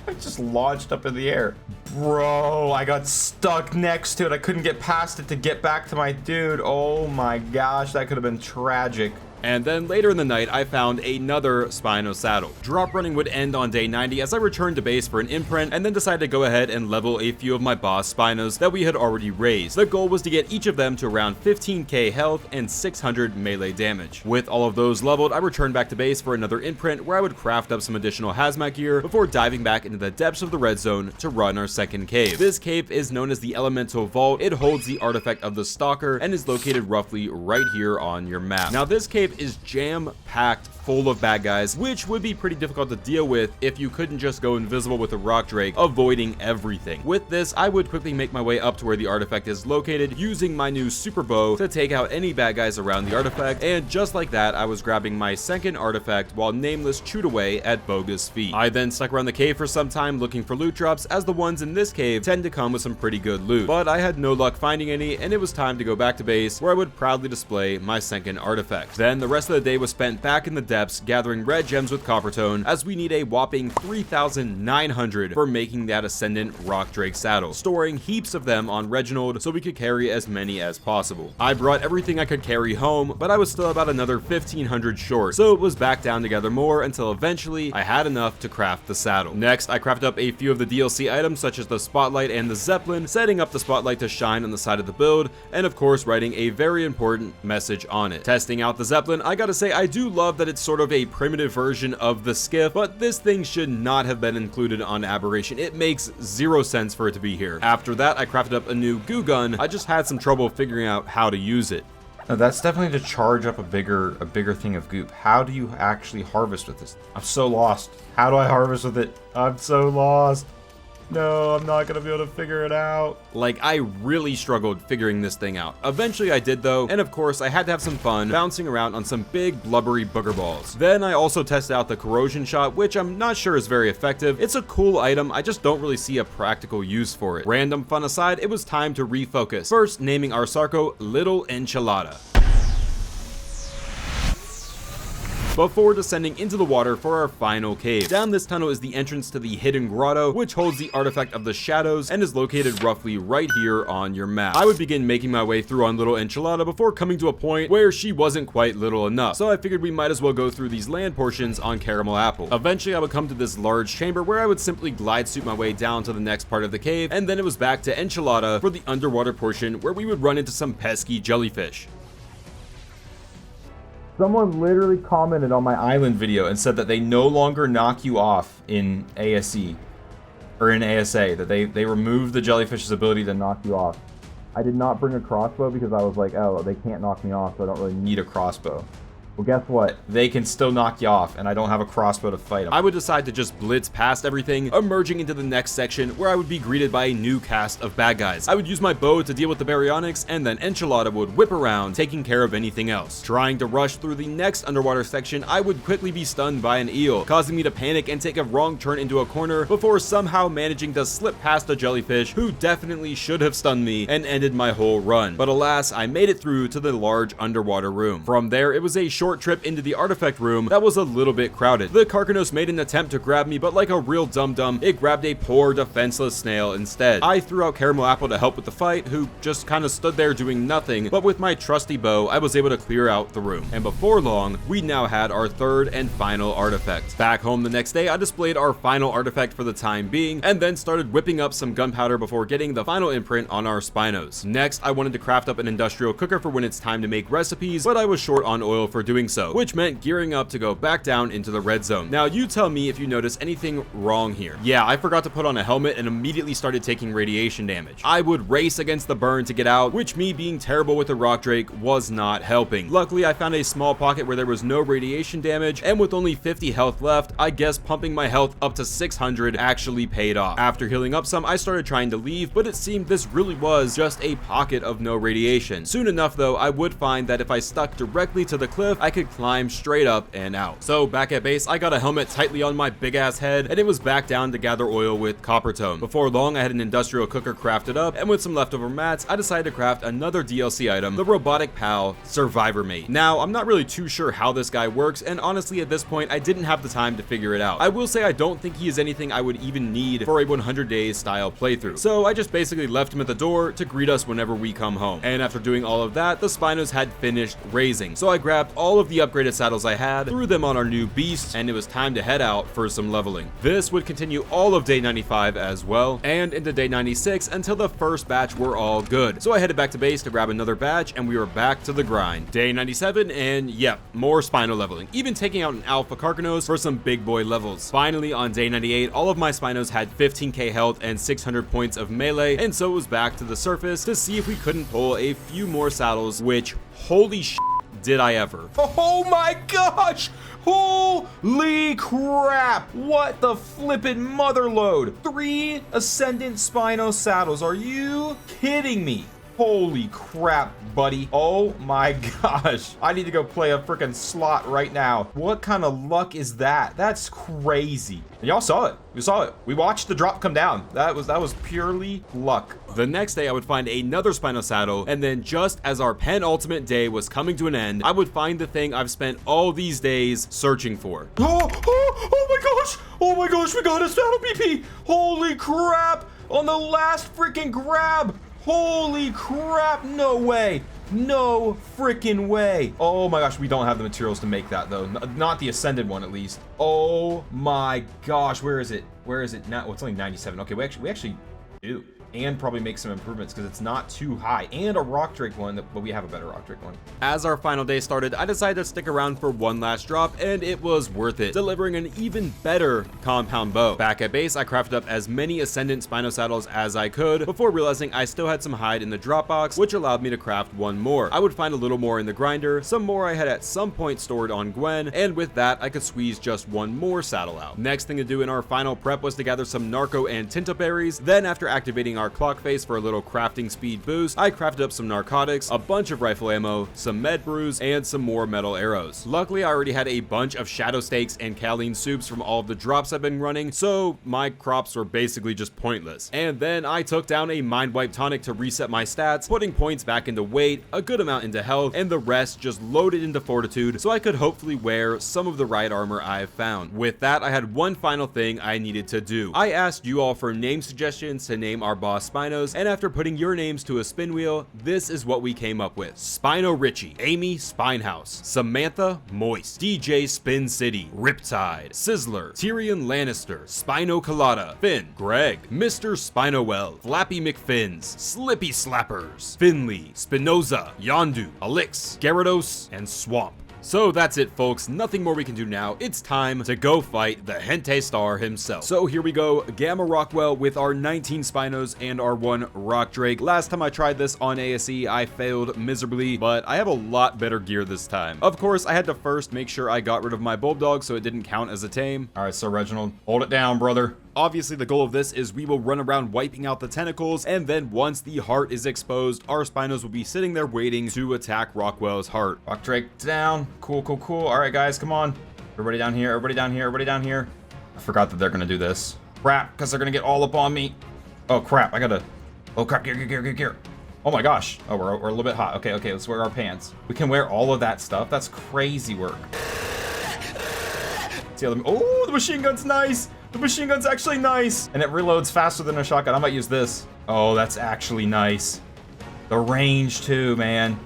I just launched up in the air. Bro, I got stuck next to it. I couldn't get past it to get back to my dude. Oh my gosh, that could have been tragic. And then later in the night, I found another Spino saddle. Drop running would end on day 90 as I returned to base for an imprint, and then decided to go ahead and level a few of my boss Spinos that we had already raised. The goal was to get each of them to around 15k health and 600 melee damage. With all of those leveled, I returned back to base for another imprint where I would craft up some additional hazmat gear before diving back into the depths of the red zone to run our second cave. This cave is known as the Elemental Vault. It holds the artifact of the Stalker and is located roughly right here on your map. Now this cave is jam-packed full of bad guys, which would be pretty difficult to deal with if you couldn't just go invisible with a rock drake, avoiding everything. With this, I would quickly make my way up to where the artifact is located, using my new super bow to take out any bad guys around the artifact, and just like that, I was grabbing my second artifact while Nameless chewed away at Boga's feet. I then stuck around the cave for some time looking for loot drops, as the ones in this cave tend to come with some pretty good loot, but I had no luck finding any, and it was time to go back to base, where I would proudly display my second artifact. Then the rest of the day was spent back in the depths gathering red gems with Coppertone, as we need a whopping 3,900 for making that Ascendant Rock Drake saddle, storing heaps of them on Reginald so we could carry as many as possible. I brought everything I could carry home, but I was still about another 1,500 short, so it was back down to gather more until eventually I had enough to craft the saddle. Next, I crafted up a few of the DLC items such as the Spotlight and the Zeppelin, setting up the Spotlight to shine on the side of the build, and of course writing a very important message on it. Testing out the Zeppelin, I gotta say I do love that it's sort of a primitive version of the skiff, but this thing should not have been included on Aberration. It makes zero sense for it to be here. After that, I crafted up a new goo gun. I just had some trouble figuring out how to use it. No, that's definitely to charge up a bigger thing of goop. How do you actually harvest with this? I'm so lost. How do I harvest with it? I'm so lost. No, I'm not gonna be able to figure it out. Like, I really struggled figuring this thing out. Eventually I did though, and of course I had to have some fun bouncing around on some big blubbery booger balls. Then I also tested out the corrosion shot, which I'm not sure is very effective. It's a cool item, I just don't really see a practical use for it. Random fun aside, it was time to refocus. First, naming our Sarco Little Enchilada, before descending into the water for our final cave. Down this tunnel is the entrance to the Hidden Grotto, which holds the artifact of the shadows and is located roughly right here on your map. I would begin making my way through on Little Enchilada before coming to a point where she wasn't quite little enough, so I figured we might as well go through these land portions on Caramel Apple. Eventually I would come to this large chamber where I would simply glide suit my way down to the next part of the cave, and then it was back to Enchilada for the underwater portion where we would run into some pesky jellyfish. Someone literally commented on my island video and said that they no longer knock you off in ASE. or in ASA, that they removed the jellyfish's ability to knock you off. I did not bring a crossbow because I was like, oh, they can't knock me off, so I don't really need a crossbow. Well, guess what? They can still knock you off, and I don't have a crossbow to fight them. I would decide to just blitz past everything, emerging into the next section where I would be greeted by a new cast of bad guys. I would use my bow to deal with the baryonyx, and then Enchilada would whip around, taking care of anything else. Trying to rush through the next underwater section, I would quickly be stunned by an eel, causing me to panic and take a wrong turn into a corner before somehow managing to slip past a jellyfish who definitely should have stunned me and ended my whole run. But alas, I made it through to the large underwater room. From there, it was a short trip into the artifact room that was a little bit crowded. The Carcanos made an attempt to grab me, but like a real dum-dum, it grabbed a poor defenseless snail instead. I threw out Caramel Apple to help with the fight, who just kind of stood there doing nothing, but with my trusty bow, I was able to clear out the room. And before long, we now had our third and final artifact. Back home the next day, I displayed our final artifact for the time being, and then started whipping up some gunpowder before getting the final imprint on our Spinos. Next, I wanted to craft up an industrial cooker for when it's time to make recipes, but I was short on oil for doing so, which meant gearing up to go back down into the red zone. Now, you tell me if you notice anything wrong here. Yeah, I forgot to put on a helmet and immediately started taking radiation damage. I would race against the burn to get out, which me being terrible with the rock drake was not helping. Luckily, I found a small pocket where there was no radiation damage, and with only 50 health left, I guess pumping my health up to 600 actually paid off. After healing up some, I started trying to leave, but it seemed this really was just a pocket of no radiation. Soon enough though, I would find that if I stuck directly to the cliff, I could climb straight up and out. So back at base, I got a helmet tightly on my big ass head, and it was back down to gather oil with copper tone. Before long, I had an industrial cooker crafted up, and with some leftover mats, I decided to craft another DLC item, the robotic pal Survivor Mate. Now, I'm not really too sure how this guy works, and honestly at this point, I didn't have the time to figure it out. I will say I don't think he is anything I would even need for a 100 days style playthrough. So I just basically left him at the door to greet us whenever we come home. And after doing all of that, the Spinos had finished raising. So I grabbed all of the upgraded saddles I had, threw them on our new beast, and it was time to head out for some leveling. This would continue all of day 95 as well, and into day 96 until the first batch were all good. So I headed back to base to grab another batch, and we were back to the grind. Day 97, and yep, more Spino leveling, even taking out an Alpha Carcanos for some big boy levels. Finally, on day 98, all of my Spinos had 15k health and 600 points of melee, and so it was back to the surface to see if we couldn't pull a few more saddles, which, holy shit, did I ever. Oh my gosh! Holy crap! What the flippin' motherload! 3 Ascendant Spino saddles. Are you kidding me? Holy crap, buddy. Oh my gosh. I need to go play a freaking slot right now. What kind of luck is that? That's crazy. And y'all saw it. We saw it. We watched the drop come down. That was purely luck. The next day, I would find another Spino saddle, and then just as our penultimate day was coming to an end, I would find the thing I've spent all these days searching for. Oh my gosh! Oh my gosh, we got a saddle PP! Holy crap! On the last freaking grab! Holy crap, no way. No freaking way. Oh my gosh, we don't have the materials to make that though. Not the Ascended one at least. Oh my gosh, where is it? Where is it now? Well, it's only 97. Okay, we actually do. And probably make some improvements because it's not too high. And a rock drake one, but we have a better rock drake one. As our final day started, I decided to stick around for one last drop, and it was worth it, delivering an even better compound bow. Back at base, I crafted up as many Ascendant Spino saddles as I could before realizing I still had some hide in the drop box, which allowed me to craft one more. I would find a little more in the grinder, some more I had at some point stored on Gwen, and with that, I could squeeze just one more saddle out. Next thing to do in our final prep was to gather some Narco and Tinta berries. Then after activating our clock face for a little crafting speed boost, I crafted up some narcotics, a bunch of rifle ammo, some med brews, and some more metal arrows. Luckily, I already had a bunch of shadow steaks and kaolin soups from all of the drops I've been running, so my crops were basically just pointless. And then I took down a mind wipe tonic to reset my stats, putting points back into weight, a good amount into health, and the rest just loaded into fortitude so I could hopefully wear some of the right armor I've found. With that, I had one final thing I needed to do. I asked you all for name suggestions to name our boss Spino, and after putting your names to a spin wheel, this is what we came up with. Spino Richie, Amy Spinehouse, Samantha Moist, DJ Spin City, Riptide, Sizzler, Tyrion Lannister, Spino Colada, Finn, Greg, Mr. Spinowell, Flappy McFins, Slippy Slappers, Finley, Spinoza, Yondu, Alix, Gyarados, and Swamp. So that's it, folks. Nothing more we can do now. It's time to go fight the Hente Star himself. So here we go. Gamma Rockwell with our 19 Spinos and our 1 Rock Drake. Last time I tried this on ASE, I failed miserably, but I have a lot better gear this time. Of course, I had to first make sure I got rid of my Bulldog so it didn't count as a tame. All right, so Reginald, hold it down, brother. Obviously, the goal of this is we will run around wiping out the tentacles, and then once the heart is exposed, our Spinos will be sitting there waiting to attack Rockwell's heart. Rock Drake down. Cool, cool, cool. All right, guys, come on. Everybody down here, everybody down here, everybody down here. I forgot that they're gonna do this. Crap, because they're gonna get all up on me. Oh, crap, I gotta... Oh, crap, gear. Oh my gosh. Oh, we're a little bit hot. Okay, let's wear our pants. We can wear all of that stuff. That's crazy work. See how oh, the machine gun's nice. The machine gun's actually nice. And it reloads faster than a shotgun. I might use this. Oh, that's actually nice. The range too, man.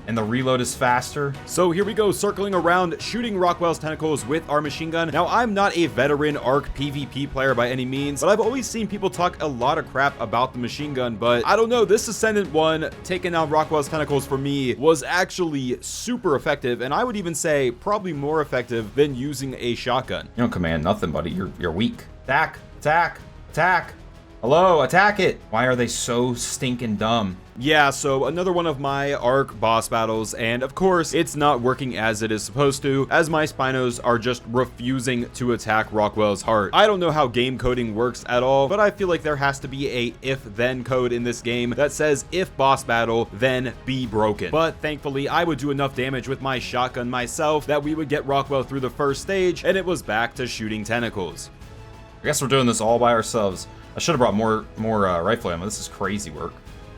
And the reload is faster. So here we go, circling around, shooting Rockwell's tentacles with our machine gun. Now, I'm not a veteran Ark PvP player by any means, but I've always seen people talk a lot of crap about the machine gun, but I don't know, this Ascendant one, taking out Rockwell's tentacles for me, was actually super effective, and I would even say probably more effective than using a shotgun. You don't command nothing, buddy. You're weak. Attack, attack, attack. Hello, attack it. Why are they so stinking dumb? Yeah, so another one of my Ark boss battles, and of course, it's not working as it is supposed to, as my Spinos are just refusing to attack Rockwell's heart. I don't know how game coding works at all, but I feel like there has to be a if-then code in this game that says if boss battle, then be broken. But thankfully, I would do enough damage with my shotgun myself that we would get Rockwell through the first stage, and it was back to shooting tentacles. I guess we're doing this all by ourselves. I should have brought more rifle ammo. This is crazy work.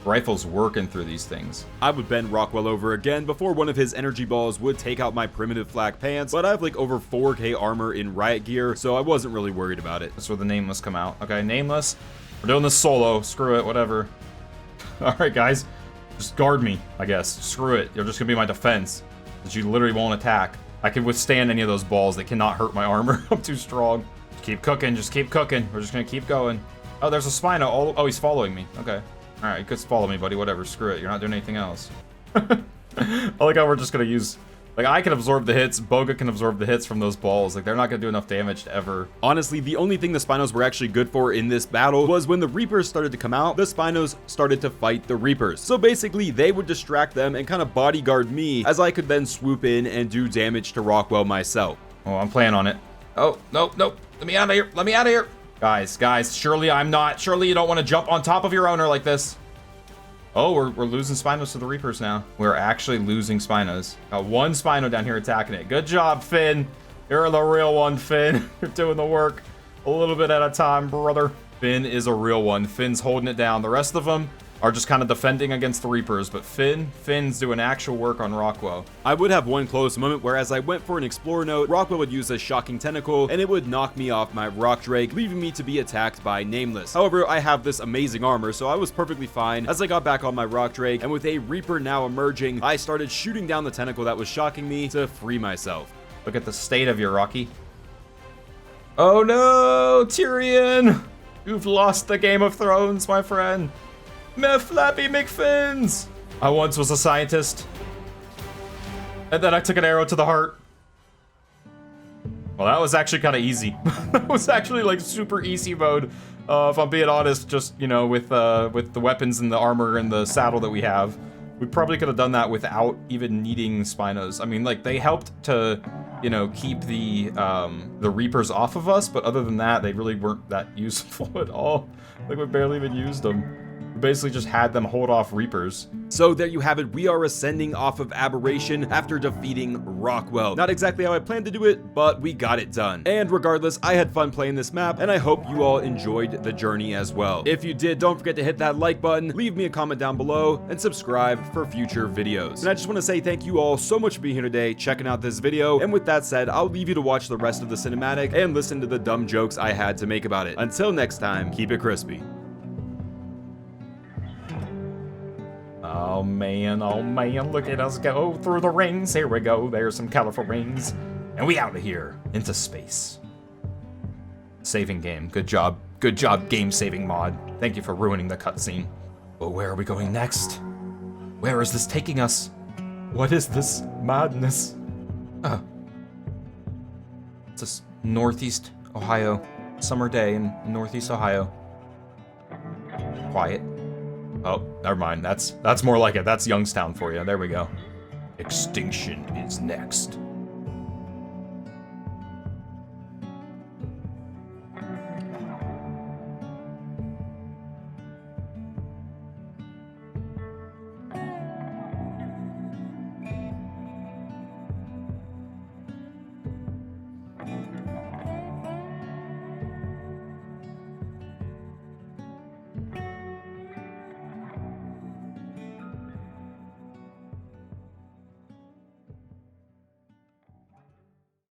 Rifle's working through these things. I would bend Rockwell over again before one of his energy balls would take out my primitive flak pants, but I have like over 4k armor in riot gear, so I wasn't really worried about it. That's where the nameless come out. Okay, nameless. We're doing this solo. Screw it, whatever. All right, guys. Just guard me, I guess. Screw it. You're just gonna be my defense, because you literally won't attack. I can withstand any of those balls. They cannot hurt my armor. I'm too strong. Just keep cooking. Just keep cooking. We're just gonna keep going. Oh, there's a Spino. Oh, he's following me. Okay. All right, you could follow me, buddy. Whatever. Screw it. You're not doing anything else. I like how we're just gonna use... Like, I can absorb the hits. Boga can absorb the hits from those balls. Like, they're not gonna do enough damage to ever... Honestly, the only thing the Spinos were actually good for in this battle was when the Reapers started to come out, the Spinos started to fight the Reapers. So basically, they would distract them and kind of bodyguard me, as I could then swoop in and do damage to Rockwell myself. Oh, I'm playing on it. Oh, nope. Let me out of here. Let me out of here. Guys, surely I'm not. Surely you don't want to jump on top of your owner like this. Oh, we're losing Spinos to the Reapers now. We're actually losing Spinos. Got one Spino down here attacking it. Good job, Finn. You're the real one, Finn. You're doing the work a little bit at a time, brother. Finn is a real one. Finn's holding it down. The rest of them are just kind of defending against the Reapers, but Finn's doing actual work on Rockwell. I would have one close moment where as I went for an Explorer note, Rockwell would use a shocking tentacle, and it would knock me off my Rock Drake, leaving me to be attacked by Nameless. However, I have this amazing armor, so I was perfectly fine as I got back on my Rock Drake, and with a Reaper now emerging, I started shooting down the tentacle that was shocking me to free myself. Look at the state of you, Rocky. Oh no, Tyrion! You've lost the Game of Thrones, my friend. Me flappy McFins! I once was a scientist. And then I took an arrow to the heart. Well, that was actually kind of easy. That was actually like super easy mode. If I'm being honest, just, you know, with the weapons and the armor and the saddle that we have. We probably could have done that without even needing Spinos. I mean, like, they helped to, you know, keep the Reapers off of us, but other than that, they really weren't that useful at all. Like, we barely even used them. We basically just had them hold off Reapers. So there you have it. We are ascending off of Aberration after defeating Rockwell. Not exactly how I planned to do it, but we got it done. And regardless, I had fun playing this map, and I hope you all enjoyed the journey as well. If you did, don't forget to hit that like button, leave me a comment down below, and subscribe for future videos. And I just want to say thank you all so much for being here today, checking out this video. And with that said, I'll leave you to watch the rest of the cinematic and listen to the dumb jokes I had to make about it. Until next time, keep it crispy. Oh man, look at us go through the rings. Here we go, there's some colorful rings. And we out of here, into space. Saving game, good job game saving mod. Thank you for ruining the cutscene. But where are we going next? Where is this taking us? What is this madness? Oh. It's a northeast Ohio summer day in northeast Ohio. Quiet. Oh, never mind. That's more like it. That's Youngstown for you. There we go. Extinction is next.